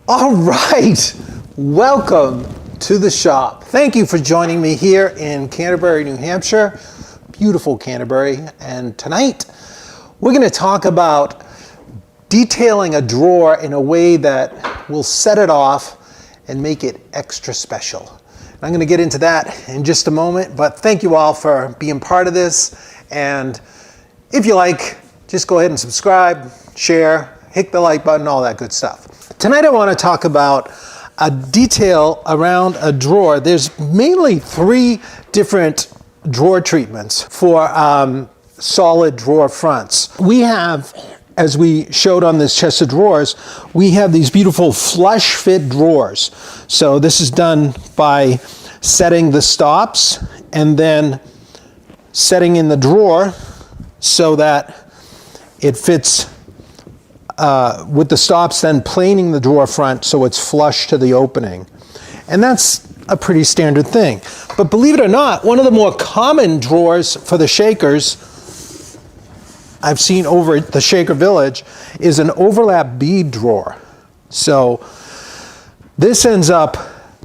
All right, welcome to the shop. Thank you for joining me here in Canterbury, New Hampshire. Beautiful Canterbury. And tonight we're going to talk about detailing a drawer in a way that will set it off and make it extra special. I'm going to get into that in just a moment, but thank you all for being part of this. And if you like, just go ahead and subscribe, share, hit the like button, all that good stuff. Tonight I want to talk about a detail around a drawer. There's mainly 3 different drawer treatments for solid drawer fronts. We have, as we showed on this chest of drawers, we have these beautiful flush fit drawers. So this is done by setting the stops and then setting in the drawer so that it fits with the stops, then planing the drawer front so it's flush to the opening. And that's a pretty standard thing. But believe it or not, one of the more common drawers for the shakers I've seen over at the Shaker Village is an overlap bead drawer. So this ends up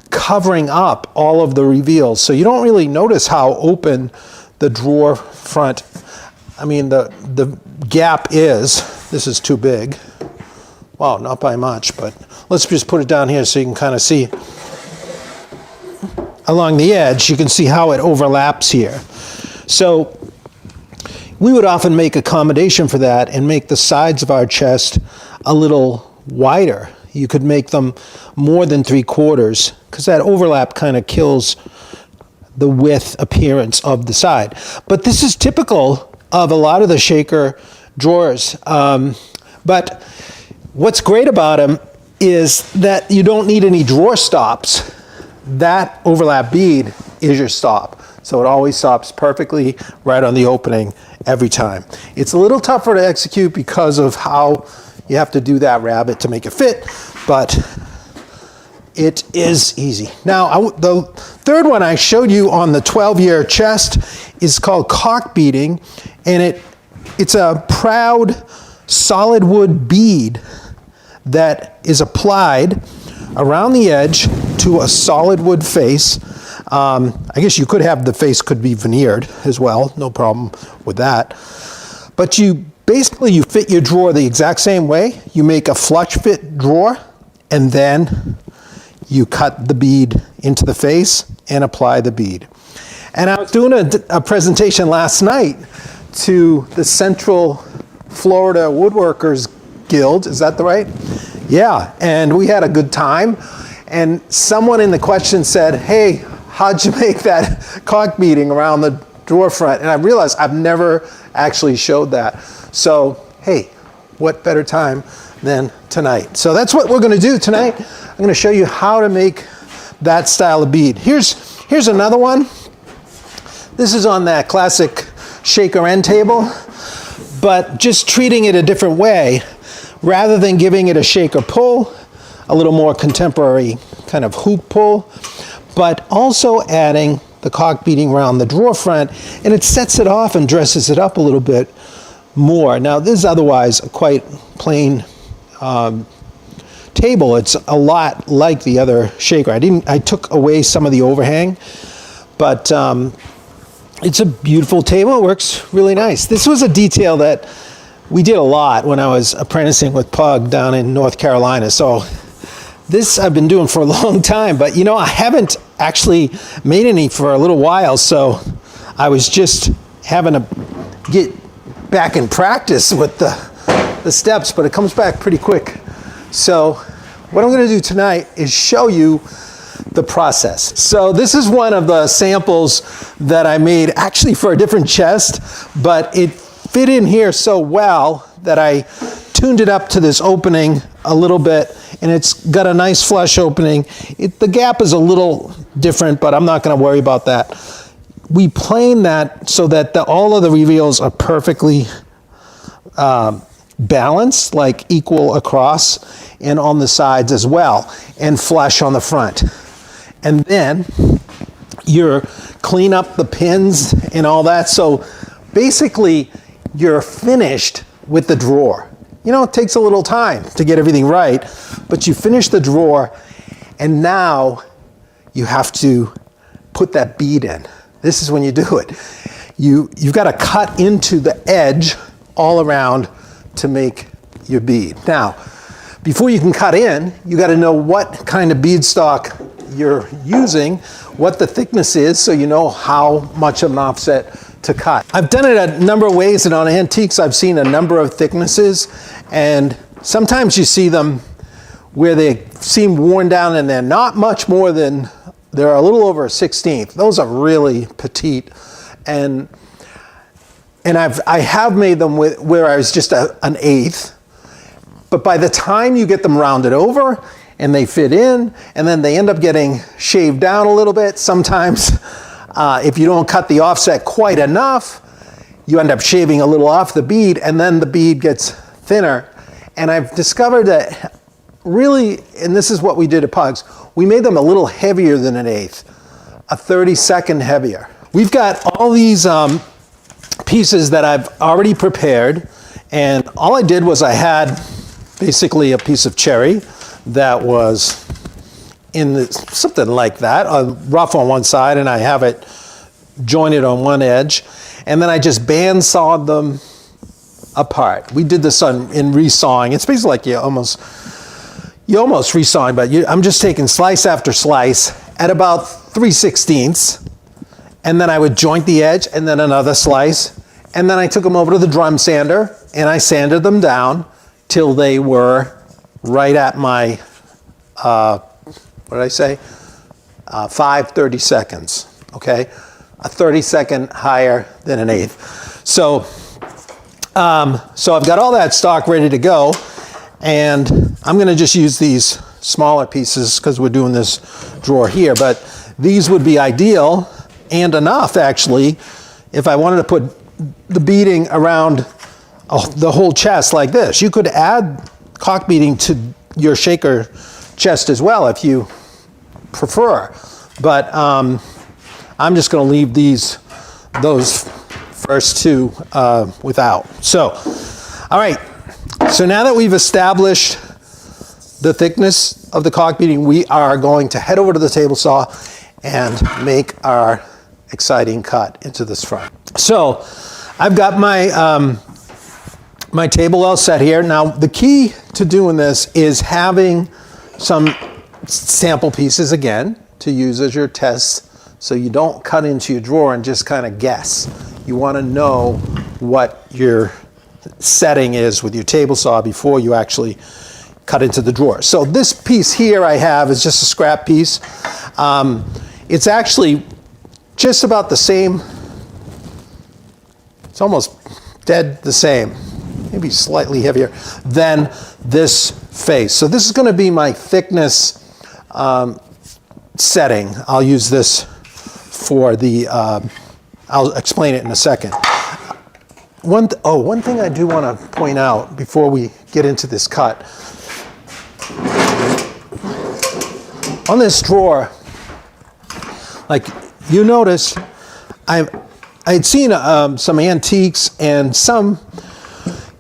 covering up all of the reveals. So you don't really notice how open the drawer front, the gap is. This is too big. Wow, not by much, but let's just put it down here so you can kind of see along the edge. You can see how it overlaps here. So we would often make accommodation for that and make the sides of our chest a little wider. You could make them more than 3/4 because that overlap kind of kills the width appearance of the side. But this is typical of a lot of the Shaker drawers. But what's great about them is that you don't need any drawer stops. That overlap bead is your stop. So it always stops perfectly right on the opening every time. It's a little tougher to execute because of how you have to do that rabbet to make it fit, but it is easy. Now, the third one I showed you on the 12-year chest is called cock-beading, and it's a proud solid wood bead that is applied around the edge to a solid wood face. I guess you could have the face could be veneered as well, no problem with that. But you fit your drawer the exact same way. You make a flush fit drawer and then you cut the bead into the face and apply the bead. And I was doing a presentation last night to the Central Florida Woodworkers Guild, is that the right? Yeah, and we had a good time. And someone in the question said, hey, how'd you make that cock-beading around the drawer front? And I realized I've never actually showed that. So, hey, what better time than tonight? So that's what we're gonna do tonight. I'm gonna show you how to make that style of bead. Here's another one. This is on that classic Shaker end table, but just treating it a different way. Rather than giving it a shaker pull, a little more contemporary kind of hoop pull, but also adding the cock beading around the drawer front, and it sets it off and dresses it up a little bit more. Now this is otherwise a quite plain table. It's a lot like the other Shaker. I took away some of the overhang, but it's a beautiful table. It works really nice. This was a detail that we did a lot when I was apprenticing with Pug down in North Carolina. So this I've been doing for a long time, but I haven't actually made any for a little while. So I was just having to get back in practice with the steps, but it comes back pretty quick. So what I'm going to do tonight is show you the process. So this is one of the samples that I made actually for a different chest, but it fit in here so well that I tuned it up to this opening a little bit, and it's got a nice flush opening. The gap is a little different, but I'm not going to worry about that. We plane that so that all of the reveals are perfectly balanced, like equal across and on the sides as well, and flush on the front. And then you clean up the pins and all that. So basically you're finished with the drawer. you know, it takes a little time to get everything right, but you finish the drawer, and now you have to put that bead in. This is when you do it. You've got to cut into the edge all around to make your bead. Now, before you can cut in, you got to know what kind of beadstock you're using, what the thickness is, so you know how much of an offset to cut. I've done it a number of ways, and on antiques I've seen a number of thicknesses, and sometimes you see them where they seem worn down and they're not much more than, they're a little over a 1/16. Those are really petite, and I have made them where I was just an 1/8, but by the time you get them rounded over and they fit in, and then they end up getting shaved down a little bit, sometimes if you don't cut the offset quite enough, you end up shaving a little off the bead, and then the bead gets thinner. And I've discovered that really, and this is what we did at Pugs, we made them a little heavier than an 1/8, a 32nd heavier. We've got all these pieces that I've already prepared, and all I did was I had basically a piece of cherry that was something like that, rough on one side, and I have it jointed on one edge, and then I just band sawed them apart. We did this in resawing. It's basically like you almost resawing, but I'm just taking slice after slice at about 3/16, and then I would joint the edge, and then another slice, and then I took them over to the drum sander, and I sanded them down till they were right at my, what did I say? 5 30-seconds, okay? A 32nd higher than an 1/8. So I've got all that stock ready to go, and I'm gonna just use these smaller pieces because we're doing this drawer here, but these would be ideal and enough actually if I wanted to put the beading around the whole chest like this. You could add cock beading to your shaker chest as well if you prefer, but I'm just going to leave those first two without. So, all right. So now that we've established the thickness of the cock beading, we are going to head over to the table saw and make our exciting cut into this front. So I've got my my table all set here. Now the key to doing this is having some sample pieces again to use as your test, so you don't cut into your drawer and just kind of guess. You want to know what your setting is with your table saw before you actually cut into the drawer. So this piece here I have is just a scrap piece. It's actually just about the same. It's almost dead the same, maybe slightly heavier than this face. So this is going to be my thickness setting. I'll use this for the, I'll explain it in a second. One thing I do want to point out before we get into this cut. On this drawer, like you notice, I'd seen some antiques and some,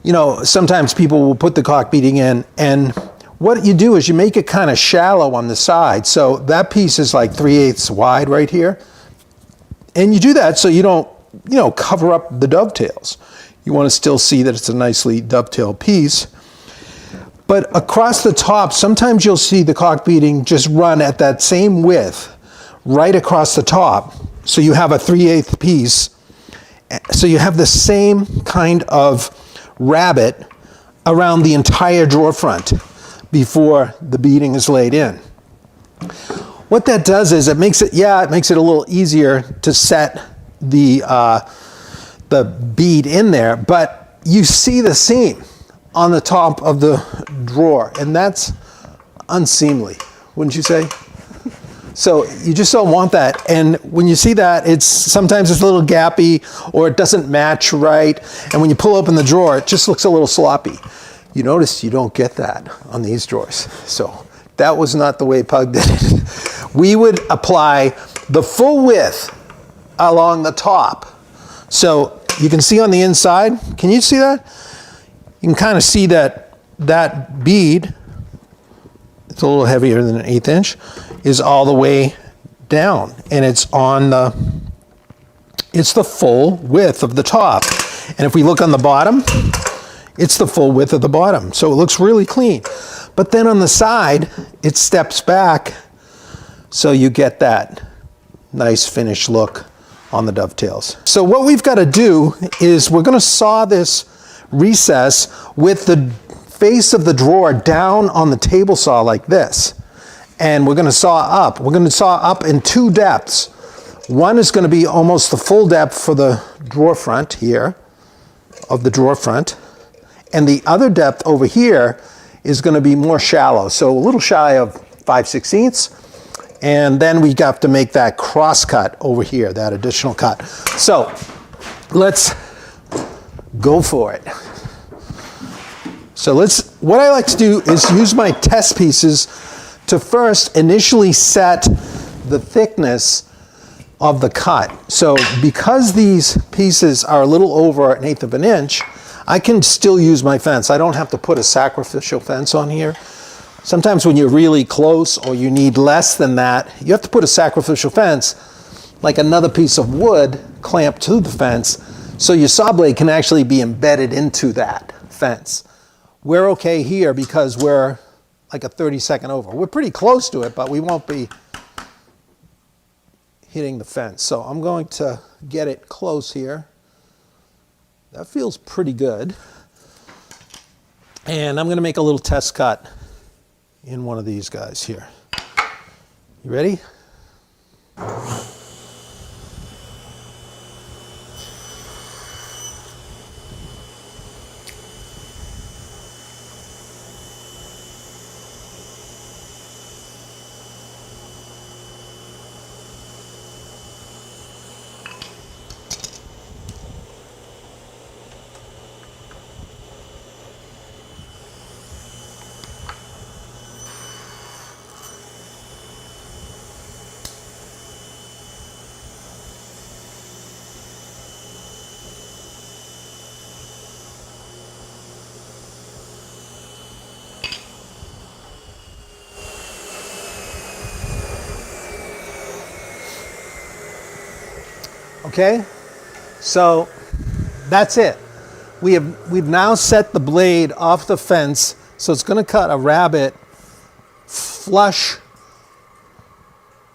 you know, sometimes people will put the cock beading in, and what you do is you make it kind of shallow on the side. So that piece is like 3/8 wide right here. And you do that so you don't, you know, cover up the dovetails. You want to still see that it's a nicely dovetailed piece. But across the top, sometimes you'll see the cock beading just run at that same width right across the top. So you have a 3/8 piece. So you have the same kind of rabbet around the entire drawer front before the beading is laid in. What that does is it makes it a little easier to set the bead in there, but you see the seam on the top of the drawer, and that's unseemly, wouldn't you say? So you just don't want that. And when you see that, sometimes it's a little gappy or it doesn't match right. And when you pull open the drawer, it just looks a little sloppy. You notice you don't get that on these drawers. So that was not the way Pug did it. We would apply the full width along the top. So you can see on the inside, can you see that? You can kind of see that that bead, it's a little heavier than an 1/8 inch, is all the way down, and it's the full width of the top. And if we look on the bottom, it's the full width of the bottom. So it looks really clean. But then on the side, it steps back, so you get that nice finished look on the dovetails. So what we've got to do is we're going to saw this recess with the face of the drawer down on the table saw like this. And we're going to saw up. We're going to saw up in 2 depths. One is going to be almost the full depth for the drawer front here, of the drawer front. And the other depth over here is going to be more shallow, so a little shy of 5/16. And then we have to make that cross cut over here, that additional cut. So let's go for it. So what I like to do is use my test pieces to first initially set the thickness of the cut. So because these pieces are a little over 1/8 of an inch, I can still use my fence. I don't have to put a sacrificial fence on here. Sometimes when you're really close or you need less than that, you have to put a sacrificial fence, like another piece of wood clamped to the fence, so your saw blade can actually be embedded into that fence. We're okay here because we're like a 32nd over. We're pretty close to it, but we won't be hitting the fence. So I'm going to get it close here. That feels pretty good. And I'm going to make a little test cut in one of these guys here. You ready? Okay, so that's it. We've now set the blade off the fence, so it's going to cut a rabbet flush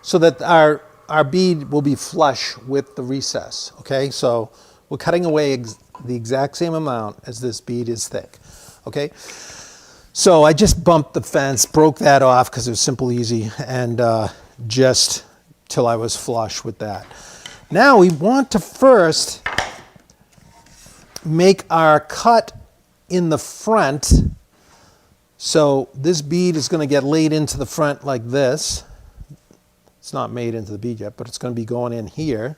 so that our bead will be flush with the recess. Okay, so we're cutting away the exact same amount as this bead is thick. Okay, so I just bumped the fence, broke that off because it was simple, easy, and just till I was flush with that. Now we want to first make our cut in the front. So this bead is going to get laid into the front like this. It's not made into the bead yet, but it's going to be going in here.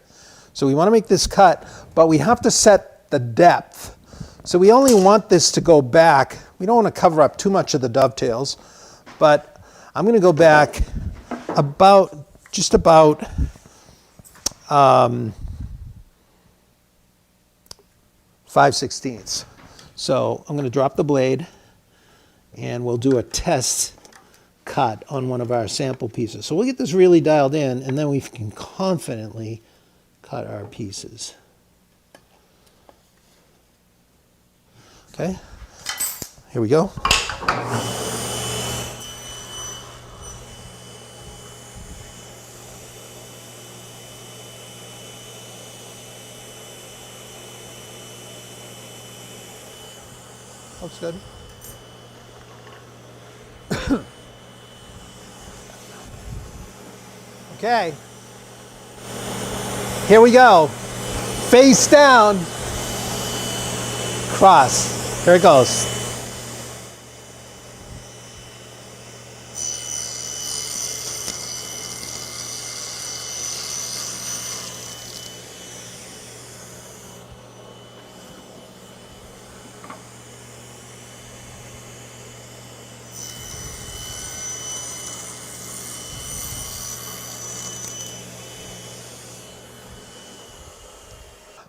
So we want to make this cut, but we have to set the depth. So we only want this to go back. We don't want to cover up too much of the dovetails, but I'm going to go back just about 5/16. So I'm going to drop the blade and we'll do a test cut on one of our sample pieces. So we'll get this really dialed in and then we can confidently cut our pieces. Okay, here we go. Looks good. Okay. Here we go. Face down. Cross. Here it goes.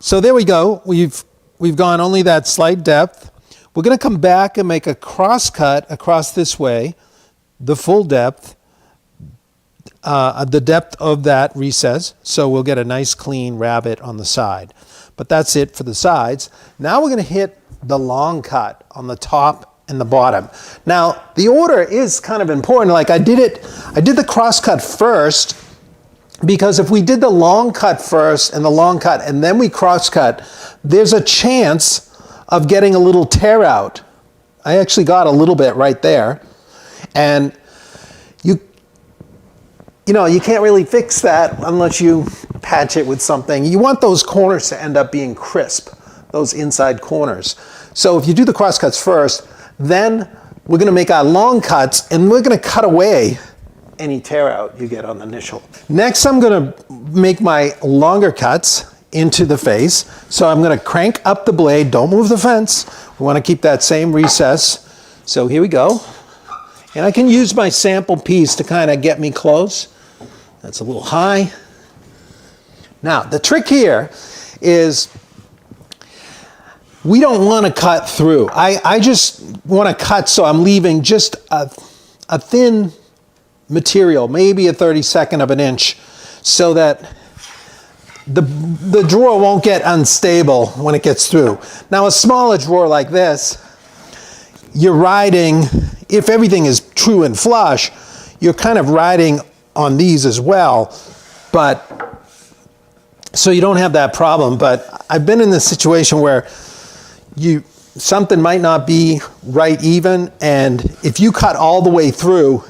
So there we go. We've gone only that slight depth. We're going to come back and make a cross cut across this way, the full depth, the depth of that recess, so we'll get a nice clean rabbet on the side. But that's it for the sides. Now we're going to hit the long cut on the top and the bottom. Now the order is kind of important. Like I did the cross cut first, because if we did the long cut first and the long cut and then we cross cut, there's a chance of getting a little tear out. I actually got a little bit right there, and you know, you can't really fix that unless you patch it with something. You want those corners to end up being crisp, those inside corners. So if you do the cross cuts first, then we're going to make our long cuts and we're going to cut away any tear out you get on the initial. Next, I'm going to make my longer cuts into the face. So I'm going to crank up the blade. Don't move the fence. We want to keep that same recess. So here we go. And I can use my sample piece to kind of get me close. That's a little high. Now, the trick here is we don't want to cut through. I just want to cut so I'm leaving just a thin material, maybe a 32nd of an inch, so that the drawer won't get unstable when it gets through. Now, a smaller drawer like this, you're riding, if everything is true and flush, you're kind of riding on these as well, but so you don't have that problem. But I've been in this situation where something might not be right even, and if you cut all the way through,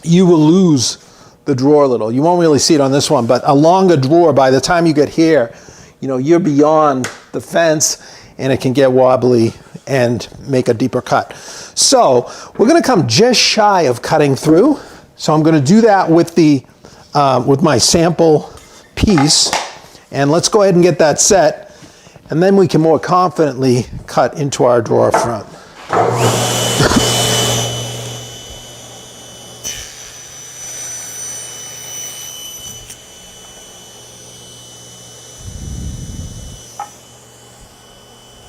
you will lose the drawer a little. You won't really see it on this one, but a longer drawer, by the time you get here, you know, you're beyond the fence and it can get wobbly and make a deeper cut. So we're going to come just shy of cutting through. So I'm going to do that with with my sample piece, and let's go ahead and get that set, and then we can more confidently cut into our drawer front.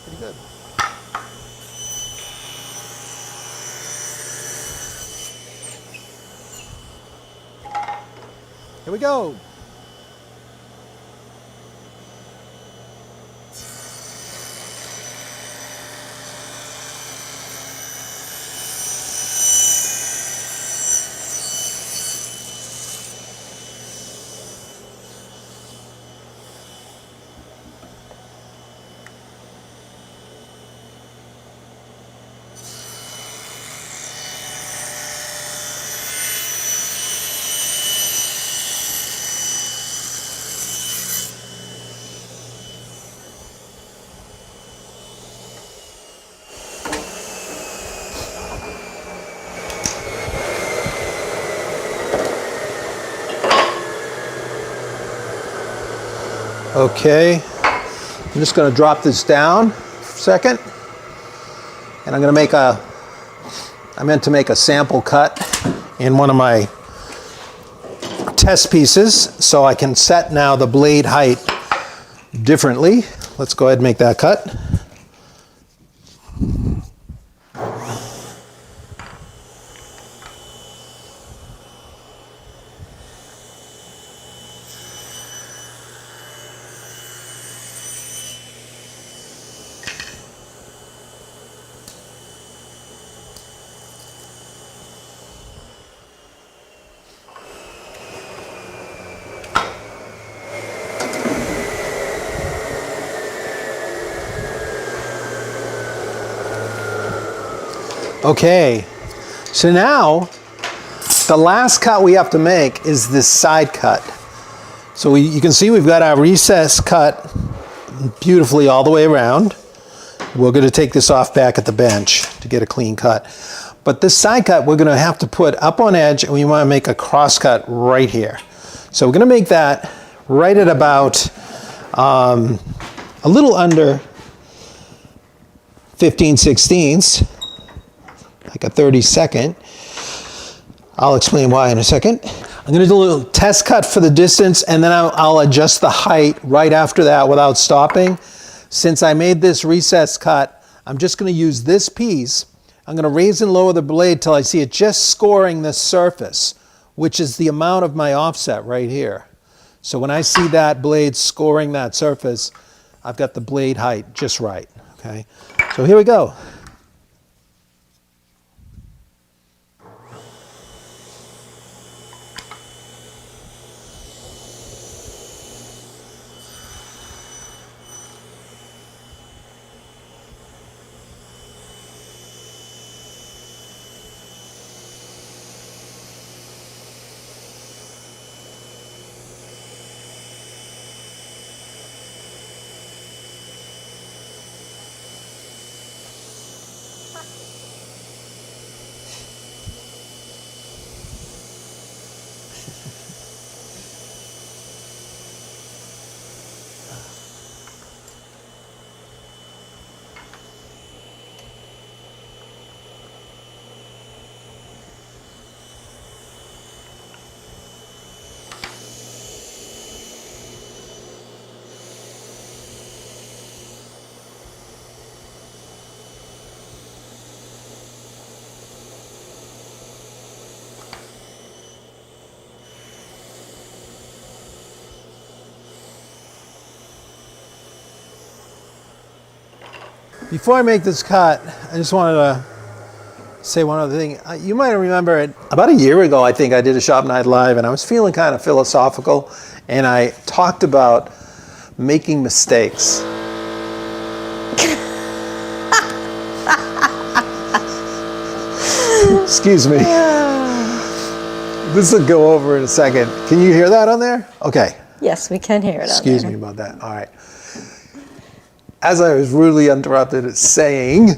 Pretty good. Here we go. Okay, I'm just going to drop this down for a second, and I'm going to I meant to make a sample cut in one of my test pieces, so I can set now the blade height differently. Let's go ahead and make that cut. Okay, so now the last cut we have to make is this side cut. So you can see we've got our recess cut beautifully all the way around. We're going to take this off back at the bench to get a clean cut. But this side cut we're going to have to put up on edge, and we want to make a cross cut right here. So we're going to make that right at about a little under 15/16, like a 32nd. I'll explain why in a second. I'm going to do a little test cut for the distance, and then I'll adjust the height right after that without stopping. Since I made this recess cut I'm just going to use this piece. I'm going to raise and lower the blade till I see it just scoring the surface, which is the amount of my offset right here. So when I see that blade scoring that surface, I've got the blade height just right, okay? So here we go. Before I make this cut, I just wanted to say one other thing. You might remember it about a year ago, I think I did a Shop Night Live, and I was feeling kind of philosophical, and I talked about making mistakes. Excuse me. This will go over in a second. Can you hear that on there? Okay. Yes, we can hear it on there. Excuse me about that. All right. As I was rudely interrupted saying,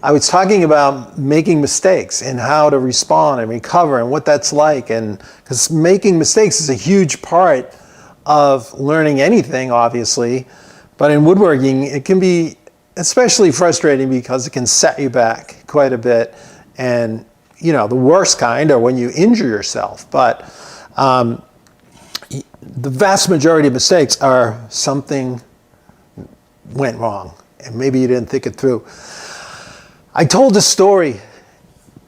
I was talking about making mistakes and how to respond and recover and what that's like. And because making mistakes is a huge part of learning anything, obviously. But in woodworking, it can be especially frustrating because it can set you back quite a bit. And, you know, the worst kind are when you injure yourself. But the vast majority of mistakes are something went wrong, and maybe you didn't think it through. I told a story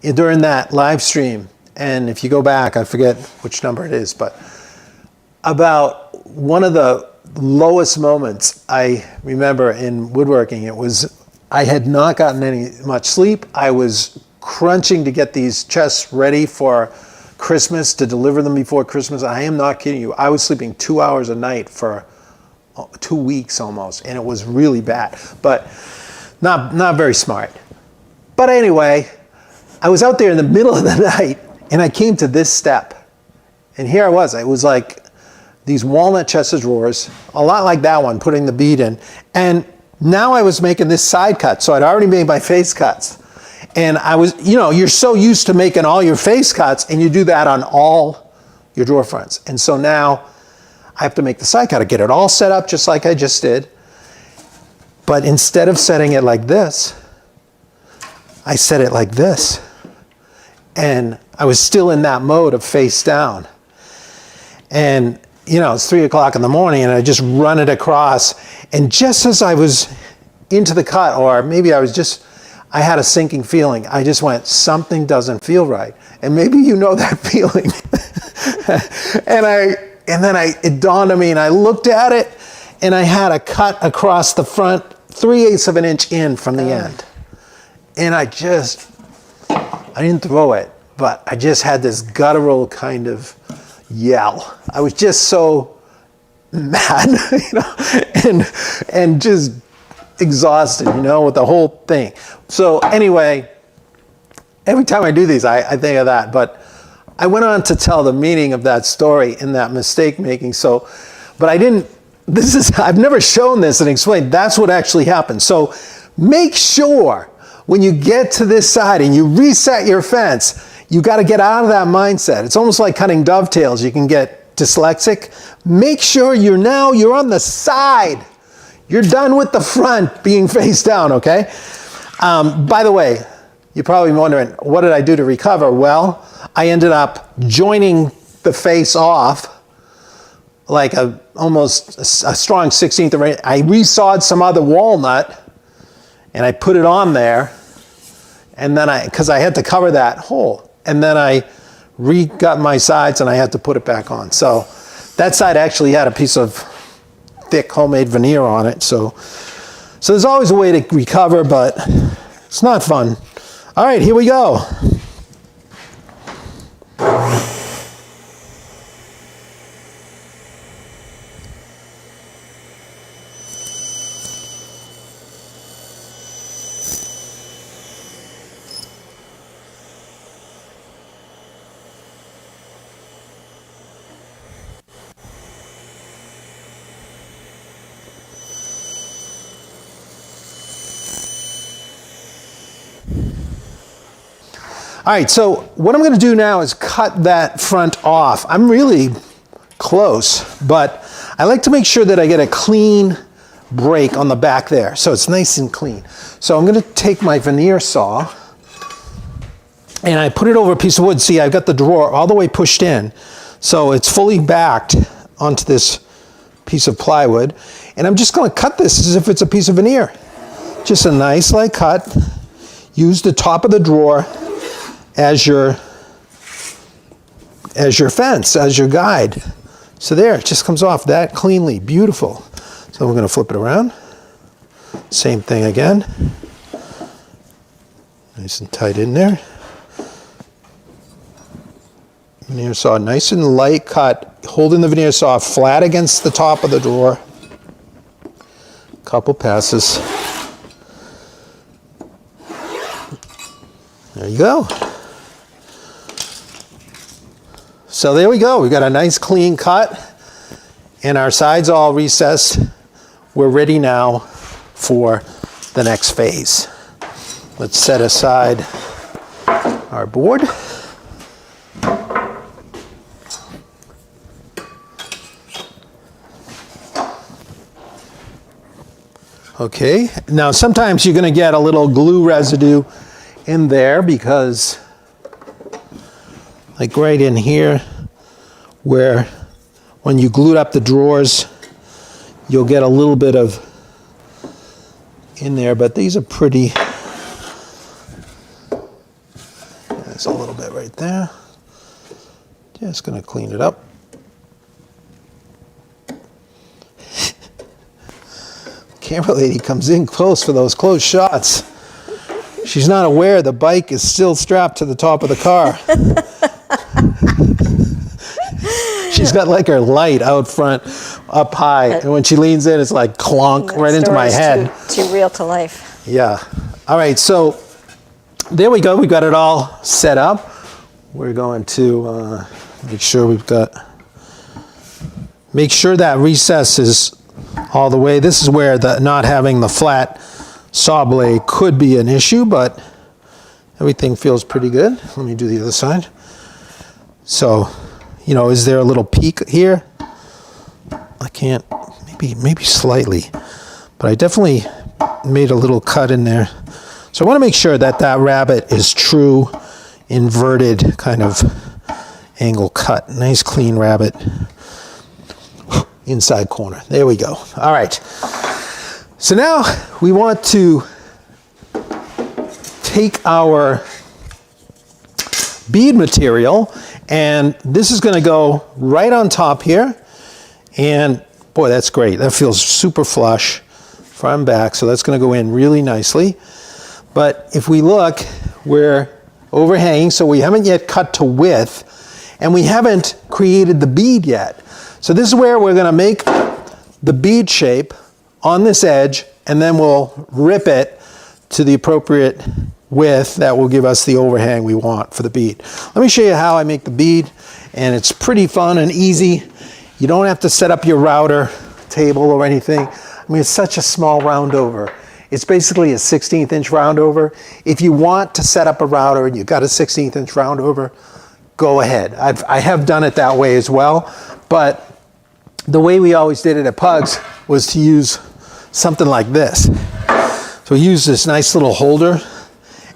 during that live stream, and if you go back, I forget which number it is, but about one of the lowest moments I remember in woodworking. It was, I had not gotten much sleep. I was crunching to get these chests ready for Christmas, to deliver them before Christmas. I am not kidding you. I was sleeping 2 hours a night for 2 weeks almost, and it was really bad, but not very smart. But anyway, I was out there in the middle of the night, and I came to this step, and here I was. It was like these walnut chest of drawers, a lot like that one, putting the bead in, and now I was making this side cut. So I'd already made my face cuts, and I was, you know, you're so used to making all your face cuts, and you do that on all your drawer fronts, and so now I have to make the side cut. I get it all set up just like I just did. But instead of setting it like this, I set it like this. And I was still in that mode of face down. And, you know, it's 3 o'clock in the morning, and I just run it across. And just as I was into the cut, or maybe I had a sinking feeling. I just went, something doesn't feel right. And maybe you know that feeling. And then it dawned on me, and I looked at it, and I had a cut across the front, 3/8 of an inch in from the end. And I didn't throw it, but I just had this guttural kind of yell. I was just so mad, you know, and just exhausted, you know, with the whole thing. So anyway, every time I do these, I think of that. But I went on to tell the meaning of that story in that mistake making. So, but I've never shown this and explained. That's what actually happened. So make sure when you get to this side and you reset your fence, you got to get out of that mindset. It's almost like cutting dovetails. You can get dyslexic. Make sure you're on the side. You're done with the front being face down, okay? By the way, you're probably wondering, what did I do to recover? Well, I ended up joining the face off like almost a strong 1/16 of an inch. I resawed some other walnut, and I put it on there, and then because I had to cover that hole, and then I got my sides and I had to put it back on. So that side actually had a piece of thick homemade veneer on it. So there's always a way to recover, but it's not fun. All right, here we go. All right, so what I'm gonna do now is cut that front off. I'm really close, but I like to make sure that I get a clean break on the back there, so it's nice and clean. So I'm gonna take my veneer saw, and I put it over a piece of wood. See, I've got the drawer all the way pushed in, so it's fully backed onto this piece of plywood, and I'm just gonna cut this as if it's a piece of veneer. Just a nice light cut. Use the top of the drawer as your fence, as your guide. So there, it just comes off that cleanly, beautiful. So we're gonna flip it around. Same thing again. Nice and tight in there. Veneer saw, nice and light cut, holding the veneer saw flat against the top of the drawer. Couple passes. There you go. So there we go. We got a nice clean cut and our sides all recessed. We're ready now for the next phase. Let's set aside our board. Okay, now sometimes you're going to get a little glue residue in there because, like right in here, where when you glued up the drawers, you'll get a little bit of in there, but these are pretty. There's a little bit right there. Just going to clean it up. Camera lady comes in close for those close shots. She's not aware the bike is still strapped to the top of the car. She's got like her light out front, up high, and when she leans in, it's like clonk right into my head. Too real to life. Yeah. All right, so there we go. We got it all set up. We're going to make sure make sure that recess is all the way. This is where the not having the flat saw blade could be an issue, but everything feels pretty good. Let me do the other side. So, you know, is there a little peak here? I can't, maybe slightly, but I definitely made a little cut in there. So I want to make sure that that rabbet is true inverted kind of angle cut. Nice clean rabbet. Inside corner. There we go. All right. So now we want to take our bead material, and this is going to go right on top here. And boy, that's great. That feels super flush front and back. So that's going to go in really nicely. But if we look, we're overhanging, so we haven't yet cut to width, and we haven't created the bead yet. So this is where we're going to make the bead shape on this edge, and then we'll rip it to the appropriate width that will give us the overhang we want for the bead. Let me show you how I make the bead, and it's pretty fun and easy. You don't have to set up your router table or anything. I mean, it's such a small round over. It's basically a 16th inch round over. If you want to set up a router and you've got a 16th inch round over, go ahead. I have done it that way as well, but the way we always did it at Pugs was to use something like this. So we use this nice little holder,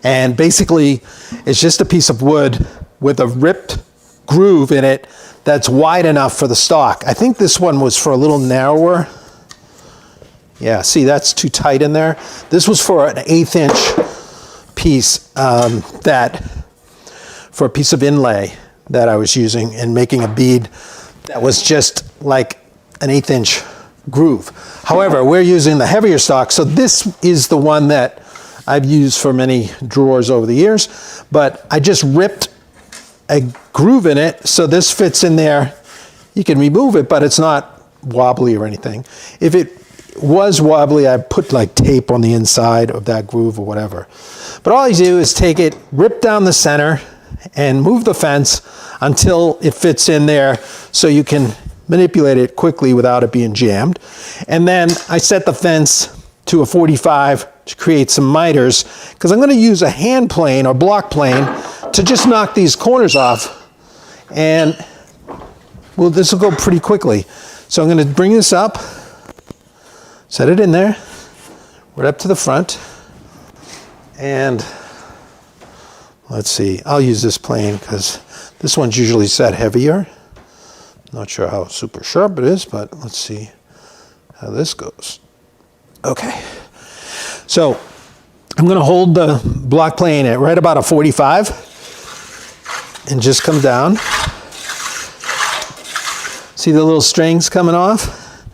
and basically it's just a piece of wood with a ripped groove in it that's wide enough for the stock. I think this one was for a little narrower. Yeah, see, that's too tight in there. This was for an 1/8 inch piece for a piece of inlay that I was using and making a bead that was just like an 1/8 inch groove. However, we're using the heavier stock, so this is the one that I've used for many drawers over the years, but I just ripped a groove in it, so this fits in there. You can remove it, but it's not wobbly or anything. If it was wobbly, I put like tape on the inside of that groove or whatever. But all you do is take it, rip down the center, and move the fence until it fits in there so you can manipulate it quickly without it being jammed. And then I set the fence to a 45 to create some miters, because I'm going to use a hand plane or block plane to just knock these corners off. And well, this will go pretty quickly. So I'm going to bring this up, set it in there, right up to the front, and let's see, I'll use this plane because this one's usually set heavier. Not sure how super sharp it is, but let's see how this goes. Okay, so I'm going to hold the block plane at right about a 45 and just come down. See the little strings coming off?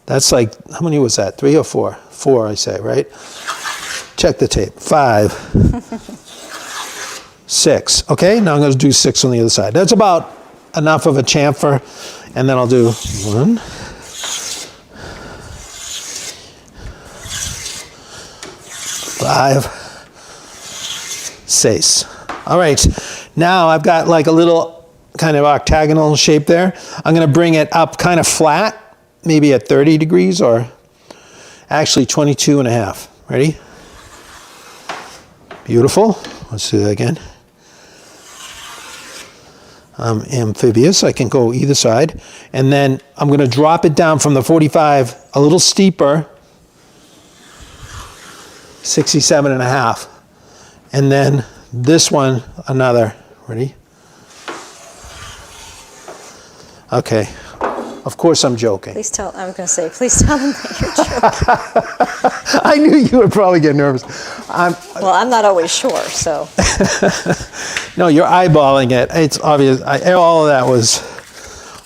That's like, how many was that? 3 or 4? 4, I say, right? Check the tape. 5, 6. Okay, now I'm going to do 6 on the other side. That's about enough of a chamfer, and then I'll do 1, 5, 6. All right, now I've got like a little kind of octagonal shape there. I'm going to bring it up kind of flat, maybe at 30 degrees, or actually 22.5. Ready? Beautiful. Let's do that again. I'm amphibious. I can go either side. And then I'm going to drop it down from the 45 a little steeper, 67.5. And then this one, another. Ready? Okay. Of course I'm joking. Please tell, I was going to say, please tell them that you're joking. I knew you would probably get nervous. Well, I'm not always sure, so. No, you're eyeballing it. It's obvious.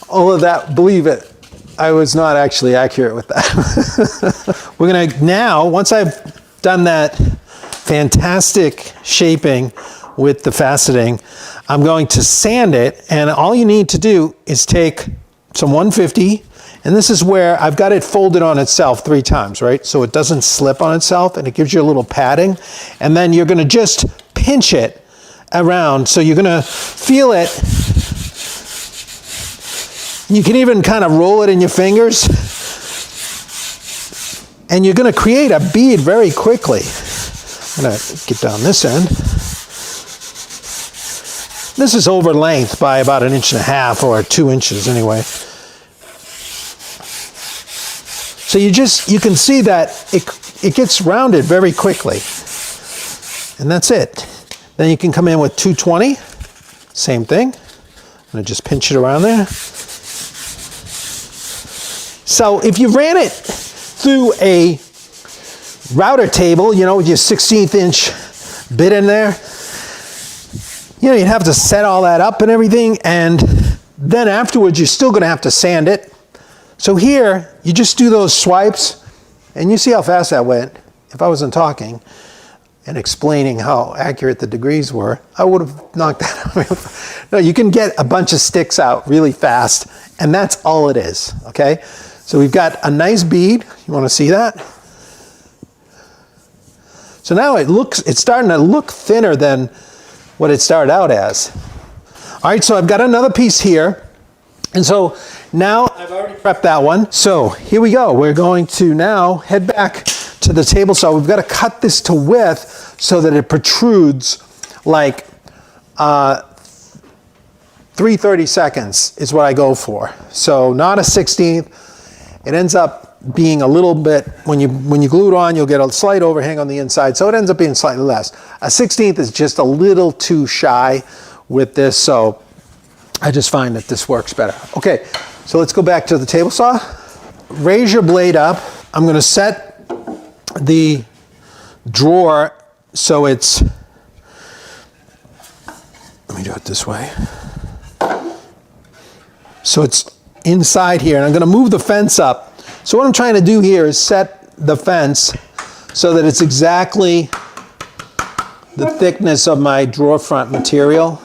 All of that, believe it, I was not actually accurate with that. We're going to now, once I've done that fantastic shaping with the faceting, I'm going to sand it, and all you need to do is take some 150, and this is where I've got it folded on itself 3 times, right? So it doesn't slip on itself, and it gives you a little padding. And then you're going to just pinch it around, so you're going to feel it. You can even kind of roll it in your fingers, and you're going to create a bead very quickly. I'm going to get down this end. This is over length by about 1.5 inches or 2 inches anyway. So you can see that it gets rounded very quickly. And that's it. Then you can come in with 220, same thing. I'm going to just pinch it around there. So if you ran it through a router table, you know, with your 16th inch bit in there, you know, you'd have to set all that up and everything, and then afterwards you're still going to have to sand it. So here, you just do those swipes, and you see how fast that went. If I wasn't talking and explaining how accurate the degrees were, I would have knocked that out. No, you can get a bunch of sticks out really fast, and that's all it is, okay? So we've got a nice bead. You want to see that? So now it's starting to look thinner than what it started out as. All right, so I've got another piece here. And so now I've already prepped that one. So here we go. We're going to now head back to the table saw. We've got to cut this to width so that it protrudes like 3/32 is what I go for. So not a 16th. It ends up being a little bit, when you glue it on, you'll get a slight overhang on the inside, so it ends up being slightly less. A 16th is just a little too shy with this, so I just find that this works better. Okay, so let's go back to the table saw. Raise your blade up I'm going to set the drawer so it's, let me do it this way. So it's inside here, and I'm going to move the fence up. So what I'm trying to do here is set the fence so that it's exactly the thickness of my drawer front material.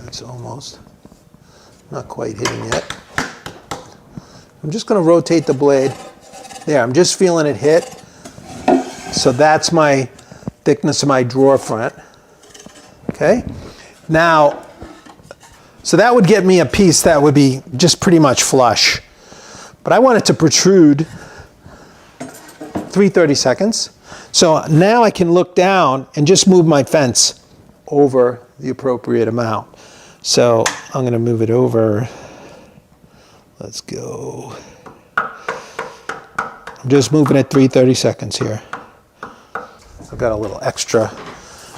It's almost not quite hitting yet. I'm just going to rotate the blade. There, I'm just feeling it hit. So that's my thickness of my drawer front. Okay? Now, so that would get me a piece that would be just pretty much flush. But I want it to protrude 3/32. So now I can look down and just move my fence over the appropriate amount. So I'm going to move it over. Let's go. I'm just moving it 3/32 here. I've got a little extra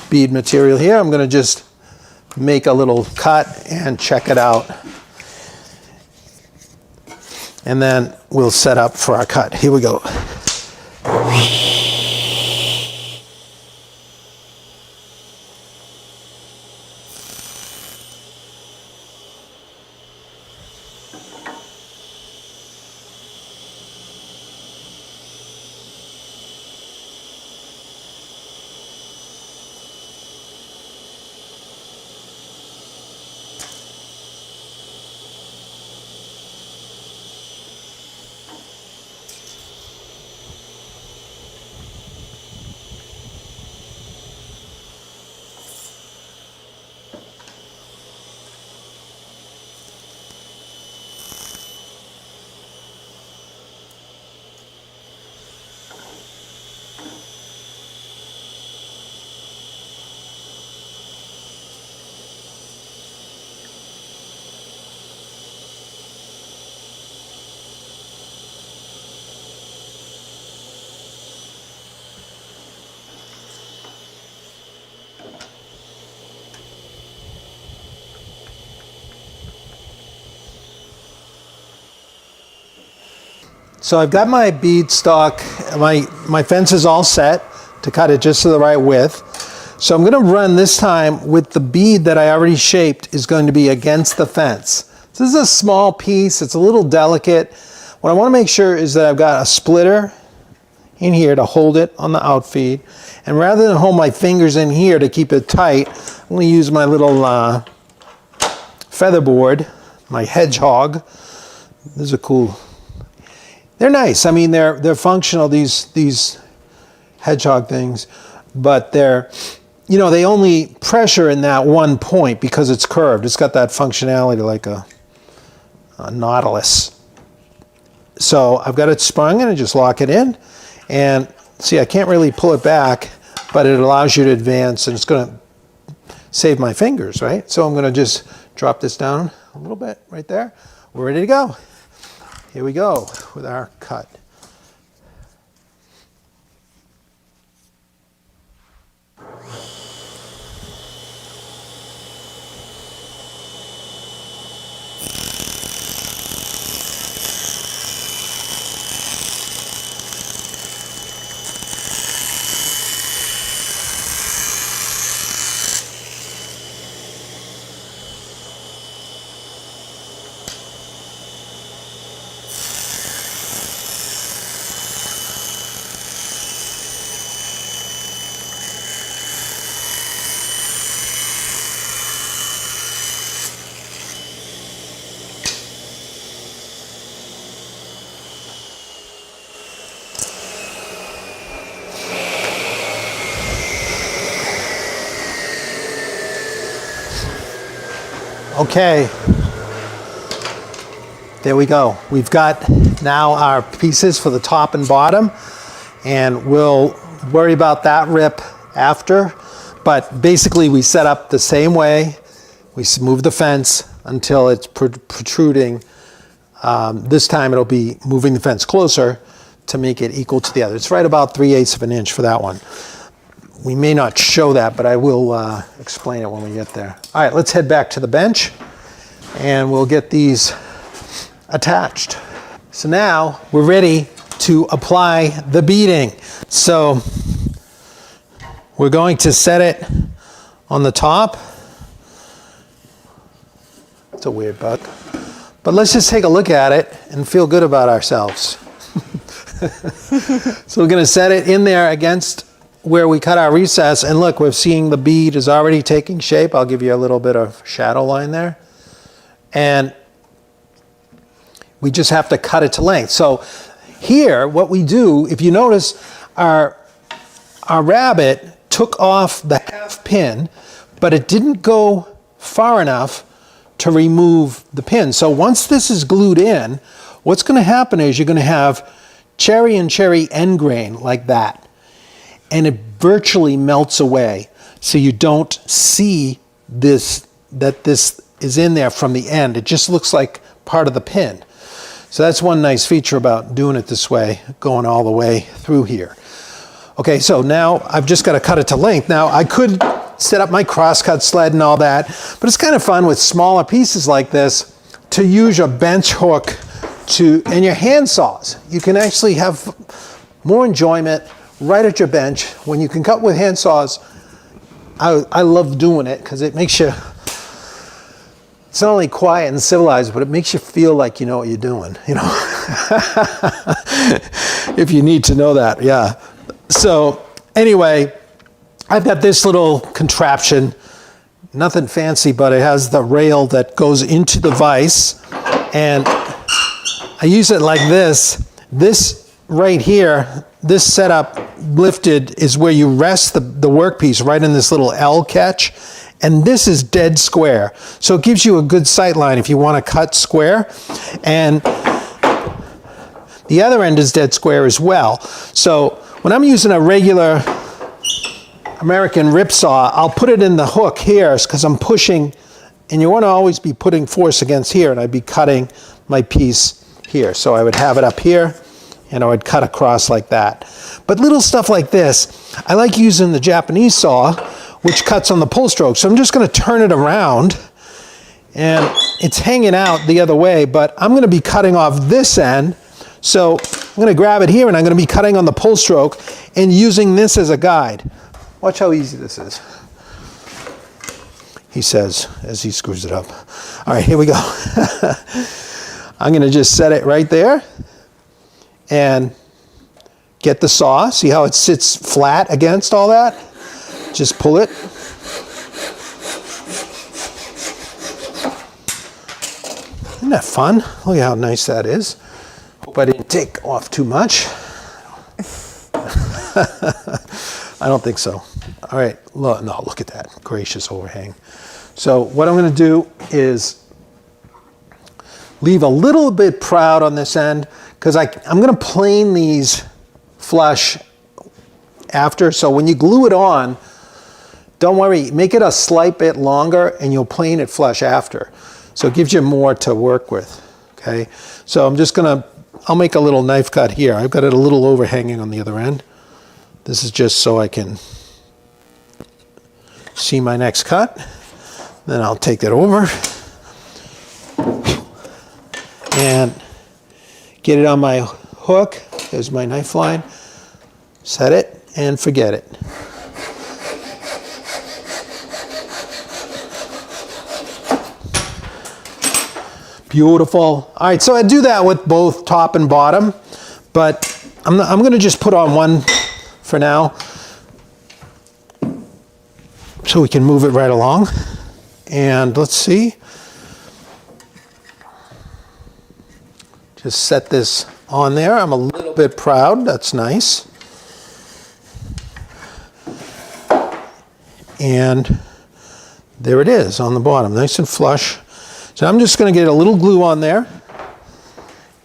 bead material here. I'm going to just make a little cut and check it out. And then we'll set up for our cut. Here we go. So I've got my bead stock, my fence is all set to cut it just to the right width. So I'm going to run this time with the bead that I already shaped is going to be against the fence. So this is a small piece, it's a little delicate. What I want to make sure is that I've got a splitter in here to hold it on the outfeed. And rather than hold my fingers in here to keep it tight, I'm going to use my little feather board, my hedgehog. This is a cool. They're nice. I mean, they're functional, these hedgehog things, but they're, you know, they only pressure in that one point because it's curved. It's got that functionality like a nautilus. So I've got it sprung. I'm going to just lock it in. And see, I can't really pull it back, but it allows you to advance, and it's going to save my fingers, right? So I'm going to just drop this down a little bit right there. We're ready to go. Here we go with our cut. Okay, there we go. We've got now our pieces for the top and bottom, and we'll worry about that rip after. But basically we set up the same way. We move the fence until it's protruding. This time it'll be moving the fence closer to make it equal to the other. It's right about 3/8 of an inch for that one. We may not show that, but I will explain it when we get there. All right, let's head back to the bench. and we'll get these attached. So now we're ready to apply the beading. So we're going to set it on the top. It's a weird bug. But let's just take a look at it and feel good about ourselves. So we're going to set it in there against where we cut our recess. And look, we're seeing the bead is already taking shape. I'll give you a little bit of shadow line there. And we just have to cut it to length. So here, what we do, if you notice, our rabbit took off the half pin, but it didn't go far enough to remove the pin. So once this is glued in, what's going to happen is you're going to have cherry and cherry end grain like that. And it virtually melts away. So you don't see this, that this is in there from the end. It just looks like part of the pin. So that's one nice feature about doing it this way, going all the way through here. Okay, so now I've just got to cut it to length. Now I could set up my crosscut sled and all that, but it's kind of fun with smaller pieces like this to use your bench hook and your hand saws. You can actually have more enjoyment right at your bench when you can cut with hand saws. I love doing it because it makes you, it's not only quiet and civilized, but it makes you feel like you know what you're doing, you know. If you need to know that, yeah. So anyway, I've got this little contraption, nothing fancy, but it has the rail that goes into the vise, and I use it like this. This right here, this setup lifted is where you rest the workpiece right in this little L catch, and this is dead square. So it gives you a good sight line if you want to cut square, and the other end is dead square as well. So when I'm using a regular American rip saw, I'll put it in the hook here because I'm pushing, and you want to always be putting force against here, and I'd be cutting my piece here. So I would have it up here, and I would cut across like that. But little stuff like this, I like using the Japanese saw, which cuts on the pull stroke. So I'm just going to turn it around, and it's hanging out the other way, but I'm going to be cutting off this end. So I'm going to grab it here, and I'm going to be cutting on the pull stroke and using this as a guide. Watch how easy this is, he says as he screws it up. All right, here we go. I'm going to just set it right there and get the saw. See how it sits flat against all that? Just pull it. Isn't that fun? Look at how nice that is. Hope I didn't take off too much. I don't think so. All right, no, look at that gracious overhang. So what I'm going to do is leave a little bit proud on this end because I'm going to plane these flush after. So when you glue it on, don't worry, make it a slight bit longer and you'll plane it flush after. So it gives you more to work with, okay? So I'm just going to, I'll make a little knife cut here. I've got it a little overhanging on the other end. This is just so I can see my next cut. Then I'll take it over and get it on my hook. There's my knife line. Set it and forget it. Beautiful. All right, so I do that with both top and bottom, but I'm going to just put on one for now so we can move it right along. And let's see. Just set this on there. I'm a little bit proud. That's nice. And there it is on the bottom, nice and flush. So I'm just going to get a little glue on there.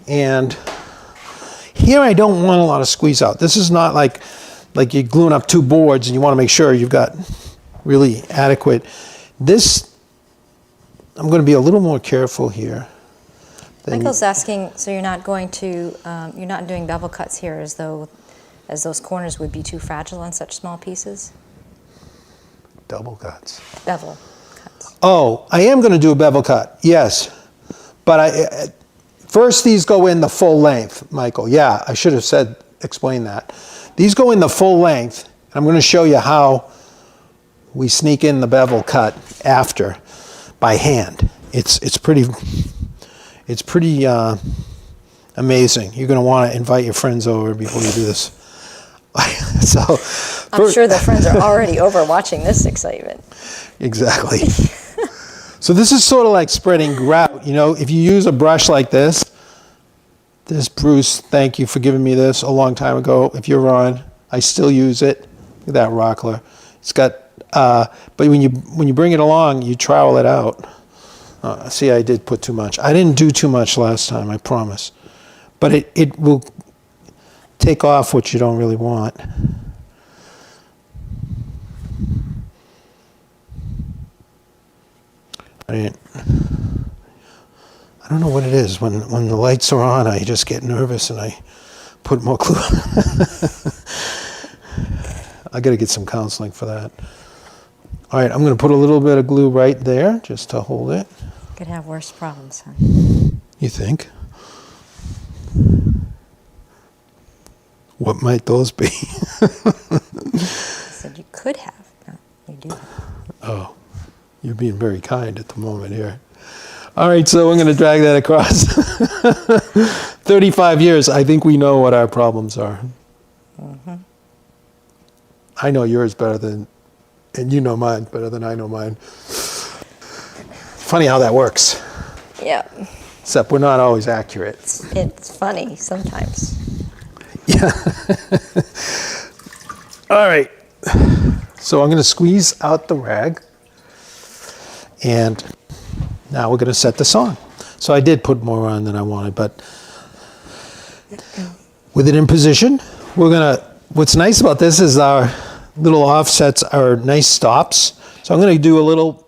And here I don't want a lot of squeeze out. This is not like you're gluing up two boards and you want to make sure you've got really adequate. This, I'm going to be a little more careful here. Michael's asking, so you're not going to, you're not doing bevel cuts here as those corners would be too fragile on such small pieces? Double cuts. Bevel cuts. Oh, I am going to do a bevel cut, yes. But first these go in the full length, Michael. Yeah, I should have explained that. These go in the full length. I'm going to show you how we sneak in the bevel cut after by hand. It's pretty amazing. You're going to want to invite your friends over before you do this. I'm sure the friends are already over watching this excitement. Exactly. So this is sort of like spreading grout. You know, if you use a brush like this, Bruce, thank you for giving me this a long time ago. If you're on, I still use it. Look at that rockler. It's got, but when you bring it along, you trowel it out. See, I did put too much. I didn't do too much last time, I promise. But it will take off what you don't really want. I don't know what it is. When the lights are on, I just get nervous and I put more glue. I got to get some counseling for that. All right, I'm going to put a little bit of glue right there just to hold it. Could have worse problems, huh? You think? What might those be? I said you could have. No, you do have. Oh, you're being very kind at the moment here. All right, so I'm going to drag that across. 35 years, I think we know what our problems are. Mm-hmm. I know yours better than, and you know mine better than I know mine. Funny how that works. Yeah. Except we're not always accurate. It's funny sometimes. Yeah. All right. So I'm going to squeeze out the rag. And now we're going to set this on. So I did put more on than I wanted, but with it in position, we're going to, what's nice about this is our little offsets are nice stops. So I'm going to do a little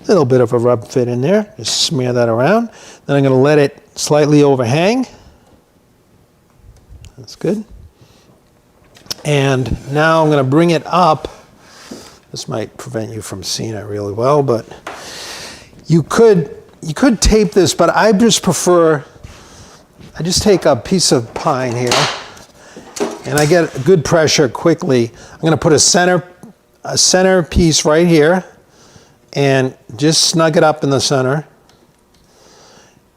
bit of a rub fit in there. Just smear that around. Then I'm going to let it slightly overhang. That's good. And now I'm going to bring it up. This might prevent you from seeing it really well, but you could tape this, but I just take a piece of pine here and I get good pressure quickly. I'm going to put a center piece right here and just snug it up in the center.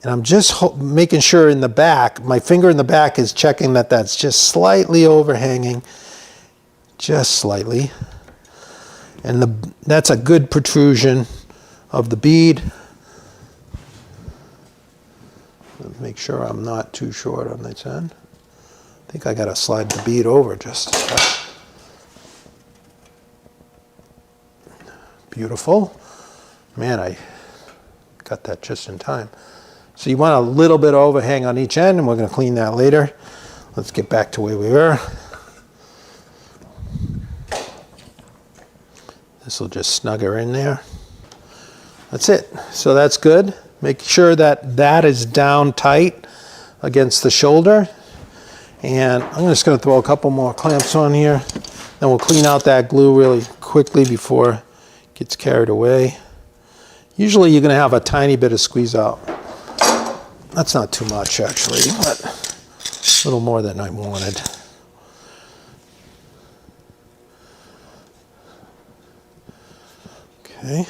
And I'm just making sure in the back, my finger in the back is checking that that's just slightly overhanging, just slightly. And that's a good protrusion of the bead. Make sure I'm not too short on this end. I think I got to slide the bead over just a touch. Beautiful. Man, I got that just in time. So you want a little bit of overhang on each end, and we're going to clean that later. Let's get back to where we were. This will just snug her in there. That's it. So that's good. Make sure that that is down tight against the shoulder. And I'm just going to throw a couple more clamps on here. Then we'll clean out that glue really quickly before it gets carried away. Usually you're going to have a tiny bit of squeeze out. That's not too much actually, but a little more than I wanted. Okay.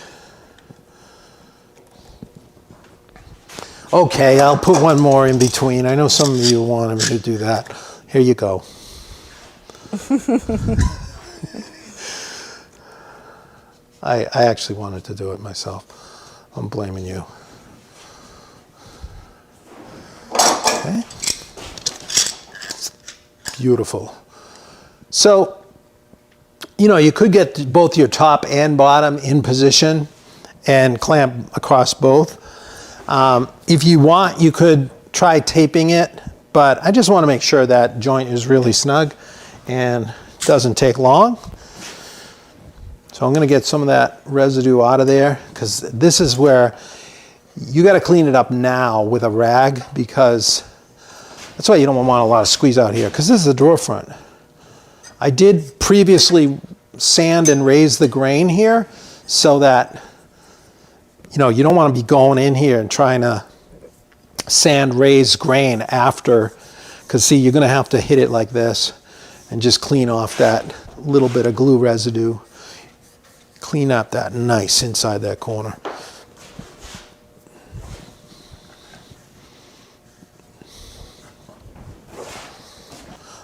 Okay, I'll put one more in between. I know some of you wanted me to do that. Here you go. I actually wanted to do it myself. I'm blaming you. Okay. Beautiful. So, you know, you could get both your top and bottom in position and clamp across both. If you want, you could try taping it, but I just want to make sure that joint is really snug and doesn't take long. So I'm going to get some of that residue out of there, because this is where you got to clean it up now with a rag, because that's why you don't want a lot of squeeze out here, because this is a drawer front. I did previously sand and raise the grain here, so that, you know, you don't want to be going in here and trying to sand raised grain after, because see, you're going to have to hit it like this and just clean off that little bit of glue residue. Clean up that nice inside that corner.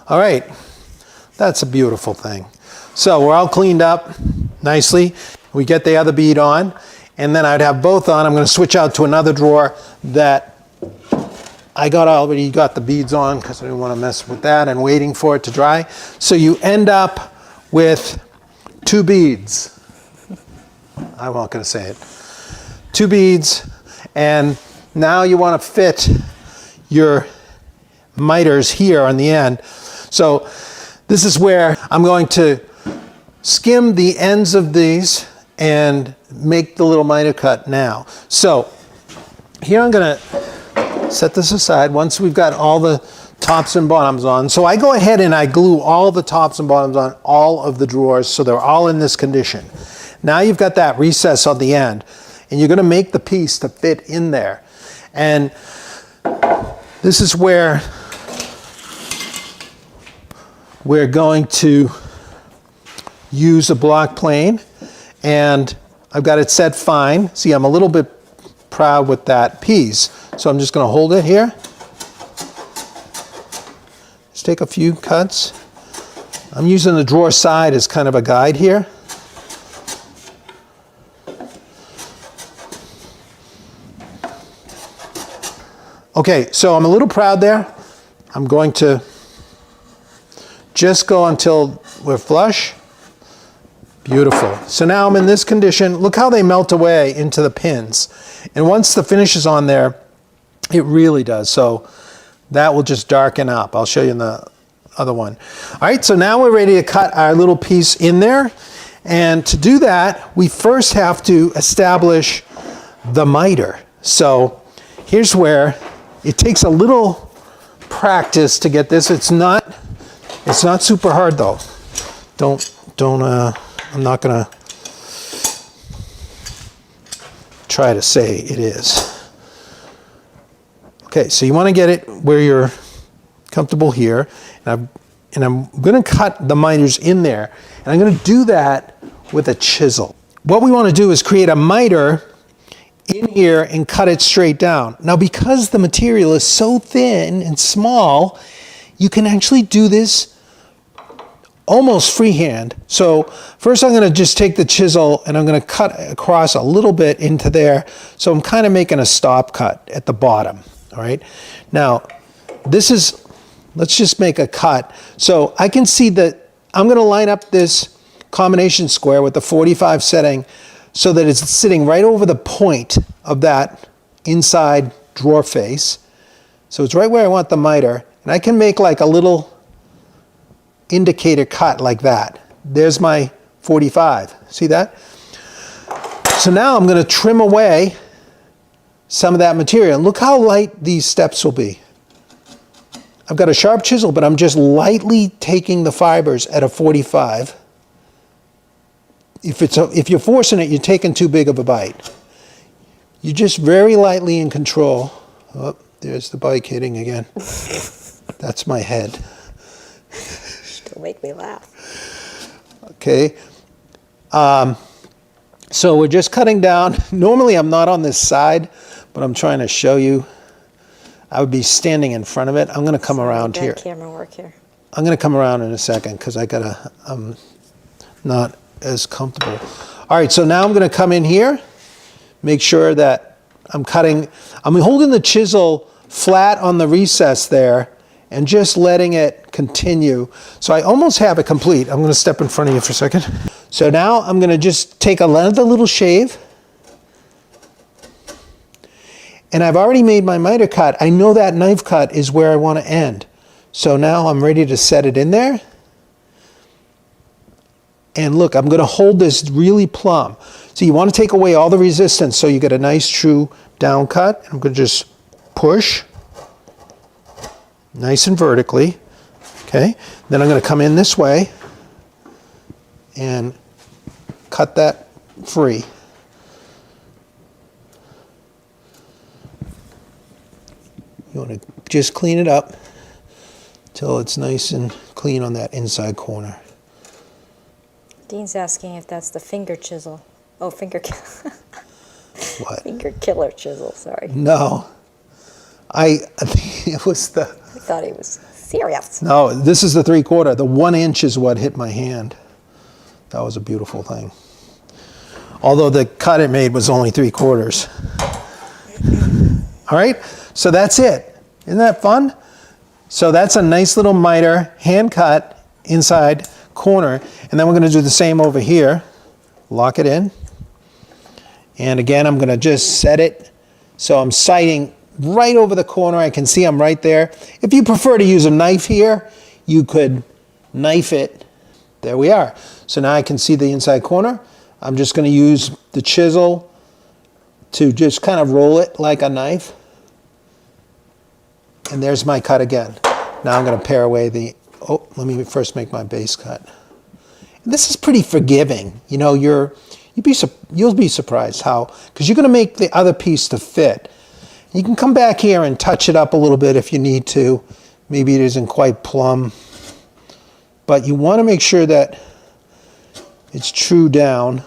All right, that's a beautiful thing. So we're all cleaned up nicely. We get the other bead on, and then I'd have both on. I'm going to switch out to another drawer that I already got the beads on because I didn't want to mess with that and waiting for it to dry. So you end up with 2 beads. I'm not going to say it. 2 beads, and now you want to fit your miters here on the end. So this is where I'm going to skim the ends of these and make the little miter cut now. So here I'm going to set this aside once we've got all the tops and bottoms on. So I go ahead and I glue all the tops and bottoms on all of the drawers so they're all in this condition. Now you've got that recess on the end, and you're going to make the piece to fit in there. And this is where we're going to use a block plane, and I've got it set fine. See, I'm a little bit proud with that piece, so I'm just going to hold it here. Just take a few cuts. I'm using the drawer side as kind of a guide here. Okay, so I'm a little proud there. I'm going to just go until we're flush. Beautiful. So now I'm in this condition. Look how they melt away into the pins. And once the finish is on there, it really does. So that will just darken up. I'll show you in the other one. All right, so now we're ready to cut our little piece in there. And to do that, we first have to establish the miter. So here's where it takes a little practice to get this. It's not super hard though. I'm not gonna try to say it is. Okay, so you want to get it where you're comfortable here, and I'm going to cut the miters in there, and I'm going to do that with a chisel. What we want to do is create a miter in here and cut it straight down. Now, because the material is so thin and small, you can actually do this almost freehand. So first I'm going to just take the chisel and I'm going to cut across a little bit into there. So I'm kind of making a stop cut at the bottom. All right. Now let's just make a cut. So I can see that I'm going to line up this combination square with the 45 setting so that it's sitting right over the point of that inside drawer face. So it's right where I want the miter. And I can make like a little indicator cut like that. There's my 45. See that? So now I'm going to trim away some of that material. Look how light these steps will be. I've got a sharp chisel, but I'm just lightly taking the fibers at a 45. If you're forcing it, you're taking too big of a bite. You're just very lightly in control. Oh, there's the bike hitting again. That's my head. Don't make me laugh. Okay. So we're just cutting down. Normally I'm not on this side, but I'm trying to show you. I would be standing in front of it. I'm going to come around here. Camera work here. I'm going to come around in a second because I'm not as comfortable. All right, so now I'm going to come in here, make sure that I'm holding the chisel flat on the recess there and just letting it continue. So I almost have it complete. I'm going to step in front of you for a second. So now I'm going to just take another little shave. And I've already made my miter cut. I know that knife cut is where I want to end. So now I'm ready to set it in there. And look, I'm going to hold this really plumb. So you want to take away all the resistance so you get a nice true down cut. I'm going to just push nice and vertically. Okay. Then I'm going to come in this way and cut that free. You want to just clean it up till it's nice and clean on that inside corner. Dean's asking if that's the finger chisel. Oh, finger What? finger killer chisel, sorry. No. I think it was the... I thought he was serious. No, this is the 3/4. The 1 inch is what hit my hand. That was a beautiful thing. Although the cut it made was only 3/4. All right, so that's it. Isn't that fun? So that's a nice little miter, hand cut inside corner. And then we're gonna do the same over here. Lock it in. And again, I'm gonna just set it so I'm sighting right over the corner. I can see I'm right there. If you prefer to use a knife here, you could knife it. There we are. So now I can see the inside corner. I'm just going to use the chisel to just kind of roll it like a knife. And there's my cut again. Now I'm going to pare away the, oh, let me first make my base cut. And this is pretty forgiving. You know, you'll be surprised how, because you're going to make the other piece to fit. You can come back here and touch it up a little bit if you need to. Maybe it isn't quite plumb. But you want to make sure that it's true down.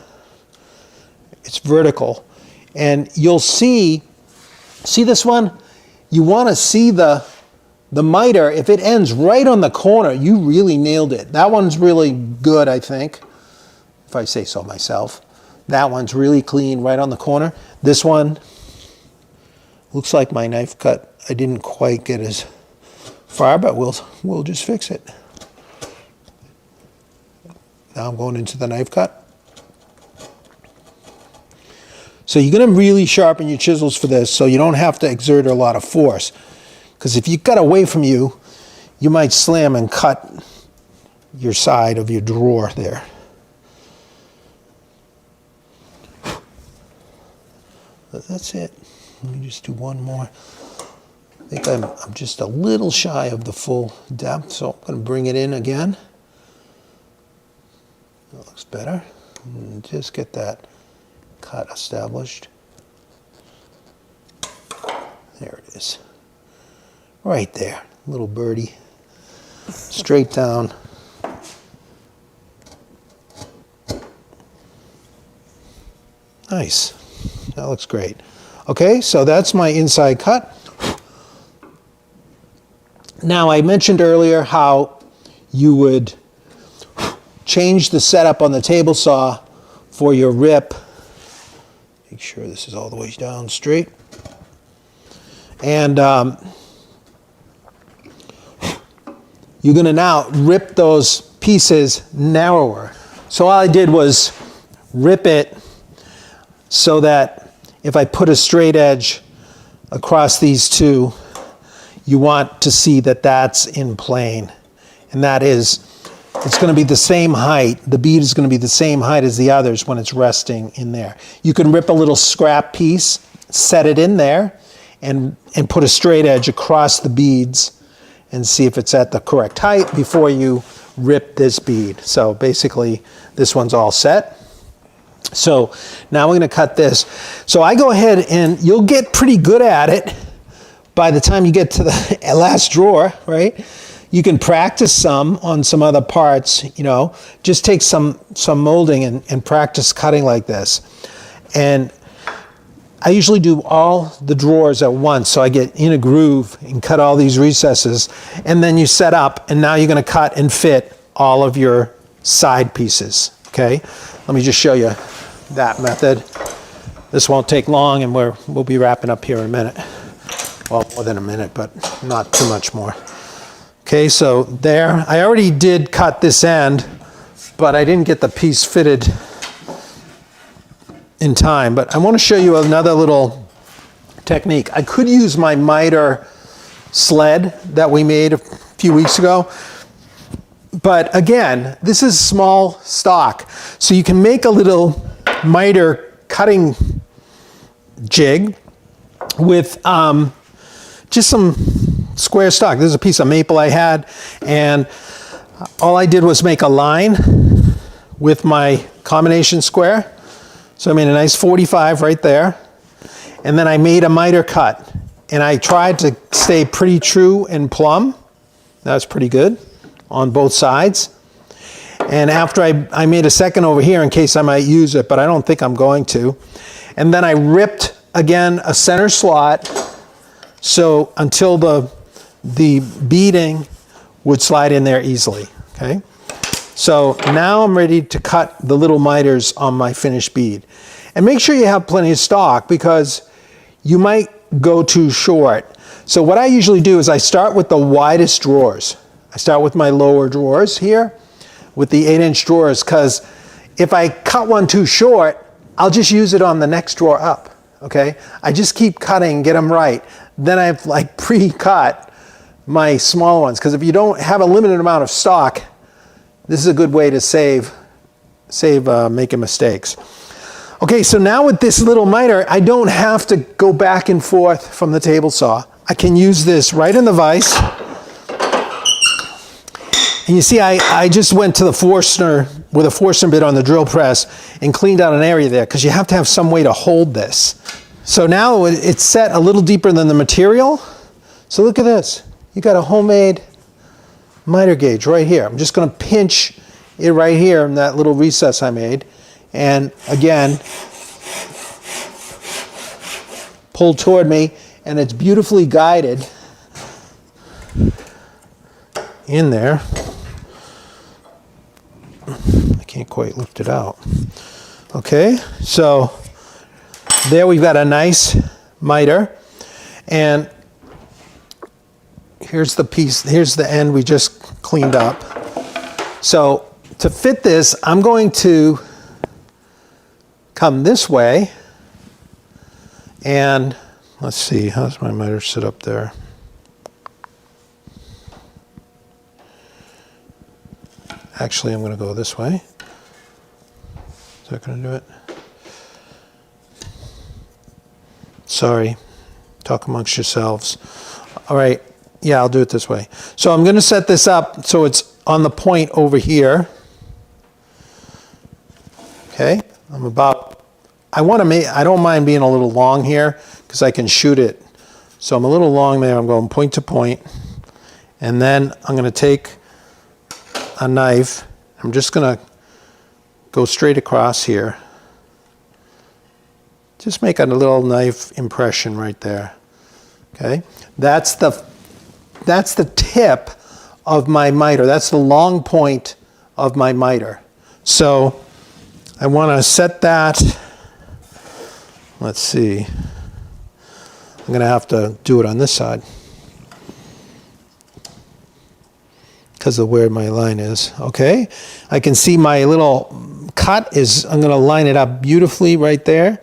It's vertical. And you'll see this one? You want to see the miter. If it ends right on the corner, you really nailed it. That one's really good, I think, if I say so myself. That one's really clean right on the corner. This one looks like my knife cut. I didn't quite get as far, but we'll just fix it. Now I'm going into the knife cut. So you're going to really sharpen your chisels for this so you don't have to exert a lot of force. Because if you cut away from you, you might slam and cut your side of your drawer there. But that's it. Let me just do one more. I think I'm just a little shy of the full depth, so I'm going to bring it in again. That looks better. And just get that cut established. There it is. Right there, little birdie. Straight down. Nice. That looks great. Okay, so that's my inside cut. Now, I mentioned earlier how you would change the setup on the table saw for your rip. Make sure this is all the way down straight. And you're going to now rip those pieces narrower. So all I did was rip it so that if I put a straight edge across these two, you want to see that that's in plane. And that is, it's going to be the same height. The bead is going to be the same height as the others when it's resting in there. You can rip a little scrap piece, set it in there, and put a straight edge across the beads and see if it's at the correct height before you rip this bead. So basically, this one's all set. So now we're going to cut this. So I go ahead and you'll get pretty good at it by the time you get to the last drawer, right? You can practice some on some other parts, you know, just take some molding and practice cutting like this. And I usually do all the drawers at once, so I get in a groove and cut all these recesses. And then you set up, and now you're going to cut and fit all of your side pieces, okay? Let me just show you that method. This won't take long, and we'll be wrapping up here in a minute. Well, more than a minute, but not too much more. Okay, so there. I already did cut this end, but I didn't get the piece fitted in time. But I want to show you another little technique. I could use my miter sled that we made a few weeks ago. But again, this is small stock. So you can make a little miter cutting jig with just some square stock. This is a piece of maple I had, and all I did was make a line with my combination square. So I made a nice 45 right there. And then I made a miter cut. And I tried to stay pretty true and plumb. That was pretty good on both sides. And after I made a second over here in case I might use it, but I don't think I'm going to. And then I ripped, again, a center slot so until the beading would slide in there easily, okay? So now I'm ready to cut the little miters on my finished bead. And make sure you have plenty of stock because you might go too short. So what I usually do is I start with the widest drawers. I start with my lower drawers here with the 8-inch drawers because if I cut one too short, I'll just use it on the next drawer up, okay? I just keep cutting, get them right. Then I've like pre-cut my small ones because if you don't have a limited amount of stock, this is a good way to save making mistakes. Okay, so now with this little miter, I don't have to go back and forth from the table saw. I can use this right in the vise. And you see, I just went to the Forstner with a Forstner bit on the drill press and cleaned out an area there because you have to have some way to hold this. So now it's set a little deeper than the material. So look at this. You got a homemade miter gauge right here. I'm just going to pinch it right here in that little recess I made. And again, pull toward me, and it's beautifully guided in there. I can't quite lift it out. Okay, so there we've got a nice miter, and here's the piece, here's the end we just cleaned up. So to fit this, I'm going to come this way, and let's see, how's my miter sit up there? Actually, I'm going to go this way. Is that going to do it? Sorry, talk amongst yourselves. All right, yeah, I'll do it this way. So I'm going to set this up so it's on the point over here. Okay, I don't mind being a little long here because I can shoot it. So I'm a little long there. I'm going point to point. And then I'm going to take a knife. I'm just going to go straight across here. Just make a little knife impression right there. Okay? That's the tip of my miter. That's the long point of my miter. So I want to set that. Let's see. I'm going to have to do it on this side because of where my line is. Okay, I can see my little cut is, I'm going to line it up beautifully right there.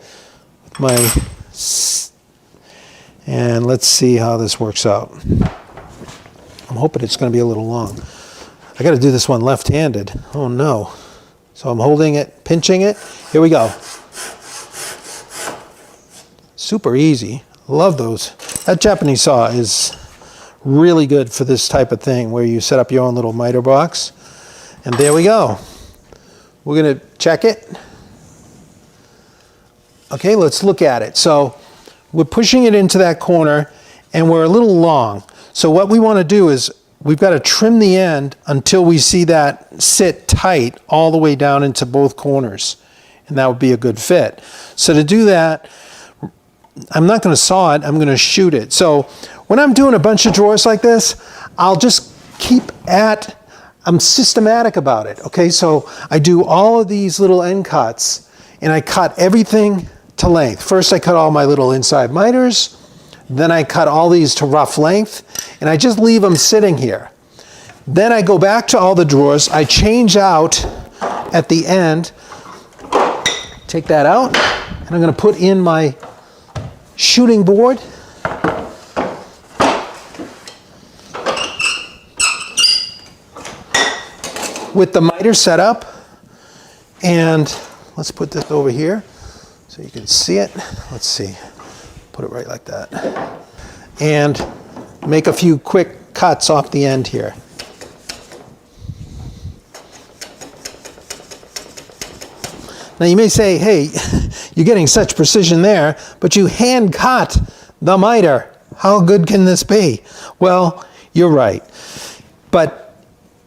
And let's see how this works out. I'm hoping it's going to be a little long. I got to do this one left-handed. Oh no. So I'm holding it, pinching it. Here we go. Super easy. Love those. That Japanese saw is really good for this type of thing where you set up your own little miter box. And there we go. We're going to check it. Okay, let's look at it. So we're pushing it into that corner and we're a little long. So what we want to do is we've got to trim the end until we see that sit tight all the way down into both corners. And that would be a good fit. So to do that, I'm not going to saw it, I'm going to shoot it. So when I'm doing a bunch of drawers like this, I'll just I'm systematic about it. Okay, so I do all of these little end cuts and I cut everything to length. First I cut all my little inside miters, then I cut all these to rough length, and I just leave them sitting here. Then I go back to all the drawers, I change out at the end, take that out, and I'm going to put in my shooting board. With the miter set up, and let's put this over here so you can see it. Let's see, put it right like that. And make a few quick cuts off the end here. Now you may say, hey, you're getting such precision there, but you hand cut the miter. How good can this be? Well, you're right. But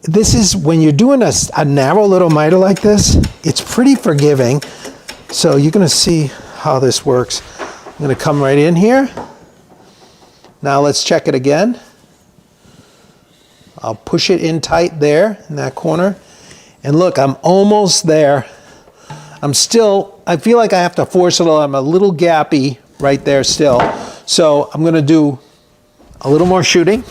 this is, when you're doing a narrow little miter like this, it's pretty forgiving. So you're gonna see how this works. I'm gonna come right in here. Now let's check it again. I'll push it in tight there in that corner. And look, I'm almost there. I feel like I have to force it. I'm a little gappy right there still. So I'm gonna do a little more shooting.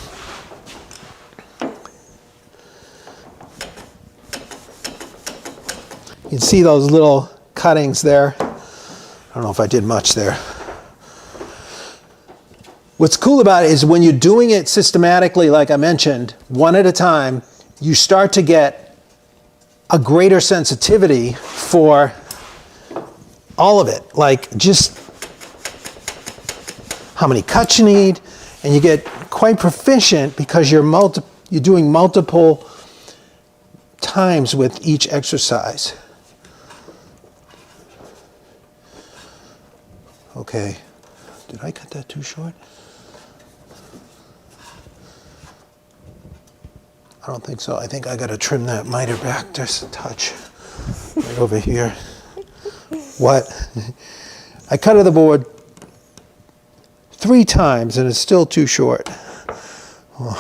You can see those little cuttings there. I don't know if I did much there. What's cool about it is when you're doing it systematically, like I mentioned, one at a time, you start to get a greater sensitivity for all of it. Like just how many cuts you need, and you get quite proficient because you're doing multiple times with each exercise. Okay, did I cut that too short? I don't think so. I think I gotta trim that miter back just a touch. Right over here. What? I cut of the board 3 times and it's still too short. Oh.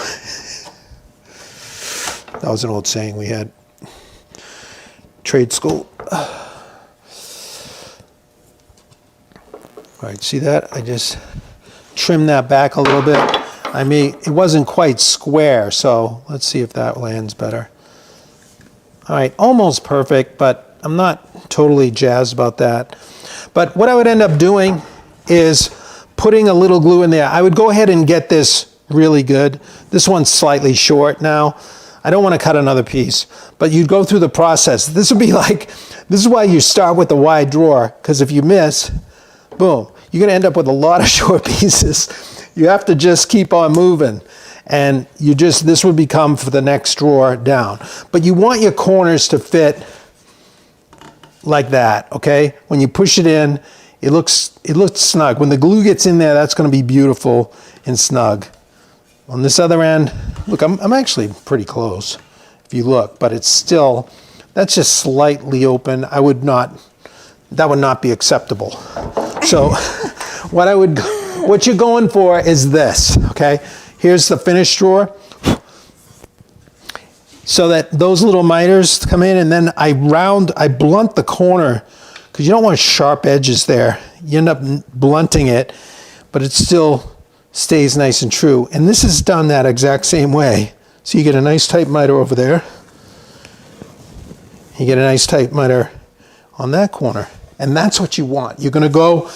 That was an old saying we had. Trade school. All right, see that? I just trimmed that back a little bit. It wasn't quite square, so let's see if that lands better. All right, almost perfect, but I'm not totally jazzed about that. But what I would end up doing is putting a little glue in there. I would go ahead and get this really good. This one's slightly short now. I don't want to cut another piece, but you'd go through the process. This would be like, this is why you start with the wide drawer, because if you miss, boom, you're going to end up with a lot of short pieces. You have to just keep on moving, and this would become for the next drawer down. But you want your corners to fit like that, okay? When you push it in, it looks snug. When the glue gets in there, that's going to be beautiful and snug. On this other end, look, I'm actually pretty close if you look, but it's still, that's just slightly open. That would not be acceptable. So what you're going for is this, okay? Here's the finished drawer. So that those little miters come in, and then I blunt the corner, because you don't want sharp edges there. You end up blunting it, but it still stays nice and true. And this is done that exact same way. So you get a nice tight miter over there. You get a nice tight miter on that corner. And that's what you want. You're going to go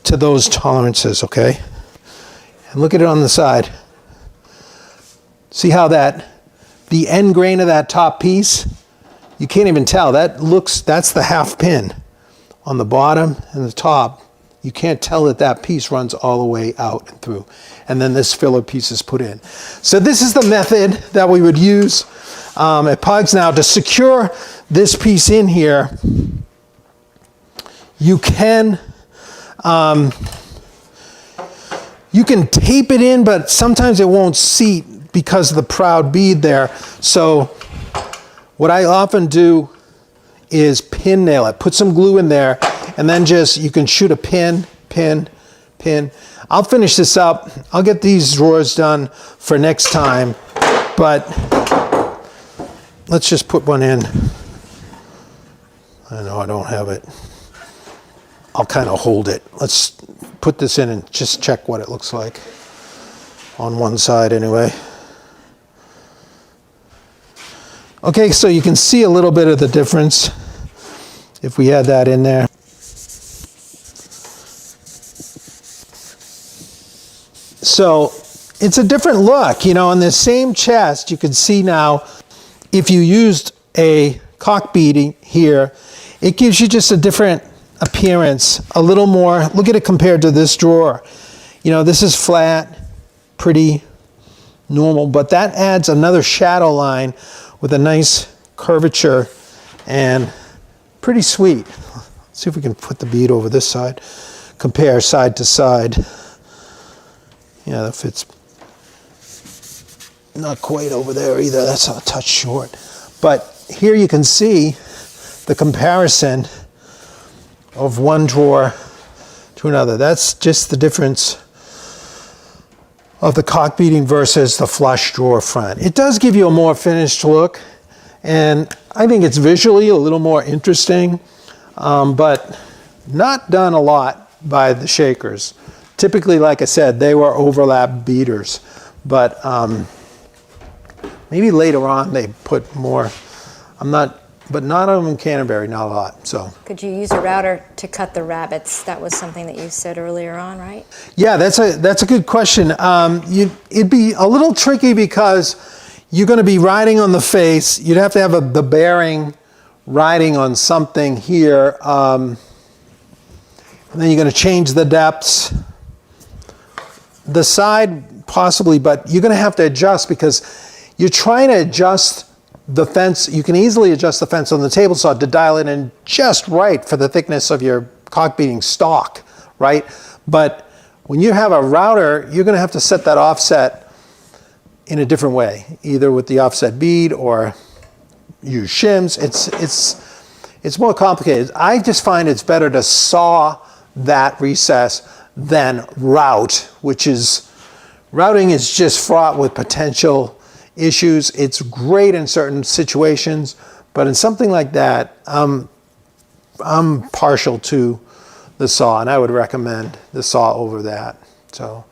to those tolerances, okay? And look at it on the side. See how the end grain of that top piece, you can't even tell. That's the half pin. On the bottom and the top, you can't tell that piece runs all the way out and through. And then this filler piece is put in. So this is the method that we would use at Pugs. Now to secure this piece in here, you can tape it in, but sometimes it won't seat because of the proud bead there. So what I often do is pin nail it. Put some glue in there, and then you can shoot a pin. I'll finish this up. I'll get these drawers done for next time, but let's just put one in. I know I don't have it. I'll kind of hold it. Let's put this in and just check what it looks like on one side anyway. Okay, so you can see a little bit of the difference if we had that in there. So it's a different look, on this same chest. You can see now, if you used a cock-beading here, it gives you just a different appearance, a little more. Look at it compared to this drawer. This is flat, pretty normal, but that adds another shadow line with a nice curvature and pretty sweet. See if we can put the bead over this side. Compare side to side. Yeah, that fits not quite over there either. That's a touch short. But here you can see the comparison of one drawer to another. That's just the difference of the cock beading versus the flush drawer front. It does give you a more finished look, and I think it's visually a little more interesting, but not done a lot by the Shakers. Typically, like I said, they were overlap beaters, but maybe later on they put more. But not of them in Canterbury, not a lot. So Could you use a router to cut the rabbets? That was something that you said earlier on, right? yeah, that's a good question. It'd be a little tricky because you're going to be riding on the face. You'd have to have the bearing riding on something here. And then you're going to change the depths. The side possibly, but you're going to have to adjust because you're trying to adjust the fence. You can easily adjust the fence on the table saw to dial it in just right for the thickness of your cock beading stock, right? But when you have a router, you're going to have to set that offset in a different way, either with the offset bead or use shims. It's more complicated. I just find it's better to saw that recess than route, routing is just fraught with potential issues. It's great in certain situations, but in something like that, I'm partial to the saw, and I would recommend the saw over that. So,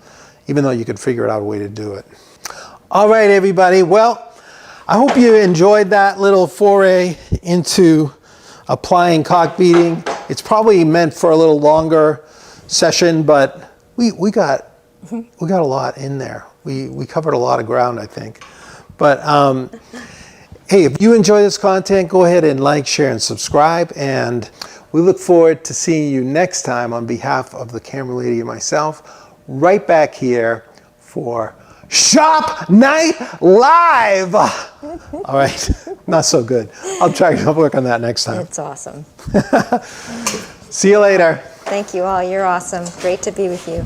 even though you could figure out a way to do it. All right, everybody. Well, I hope you enjoyed that little foray into applying cock beading. It's probably meant for a little longer session, but we got a lot in there. We covered a lot of ground, I think. But hey, if you enjoy this content, go ahead and like, share, and subscribe. And we look forward to seeing you next time on behalf of the camera lady and myself, right back here for Shop Night Live. All right, not so good. I'll try to work on that next time. It's awesome. See you later. Thank you all. You're awesome. Great to be with you.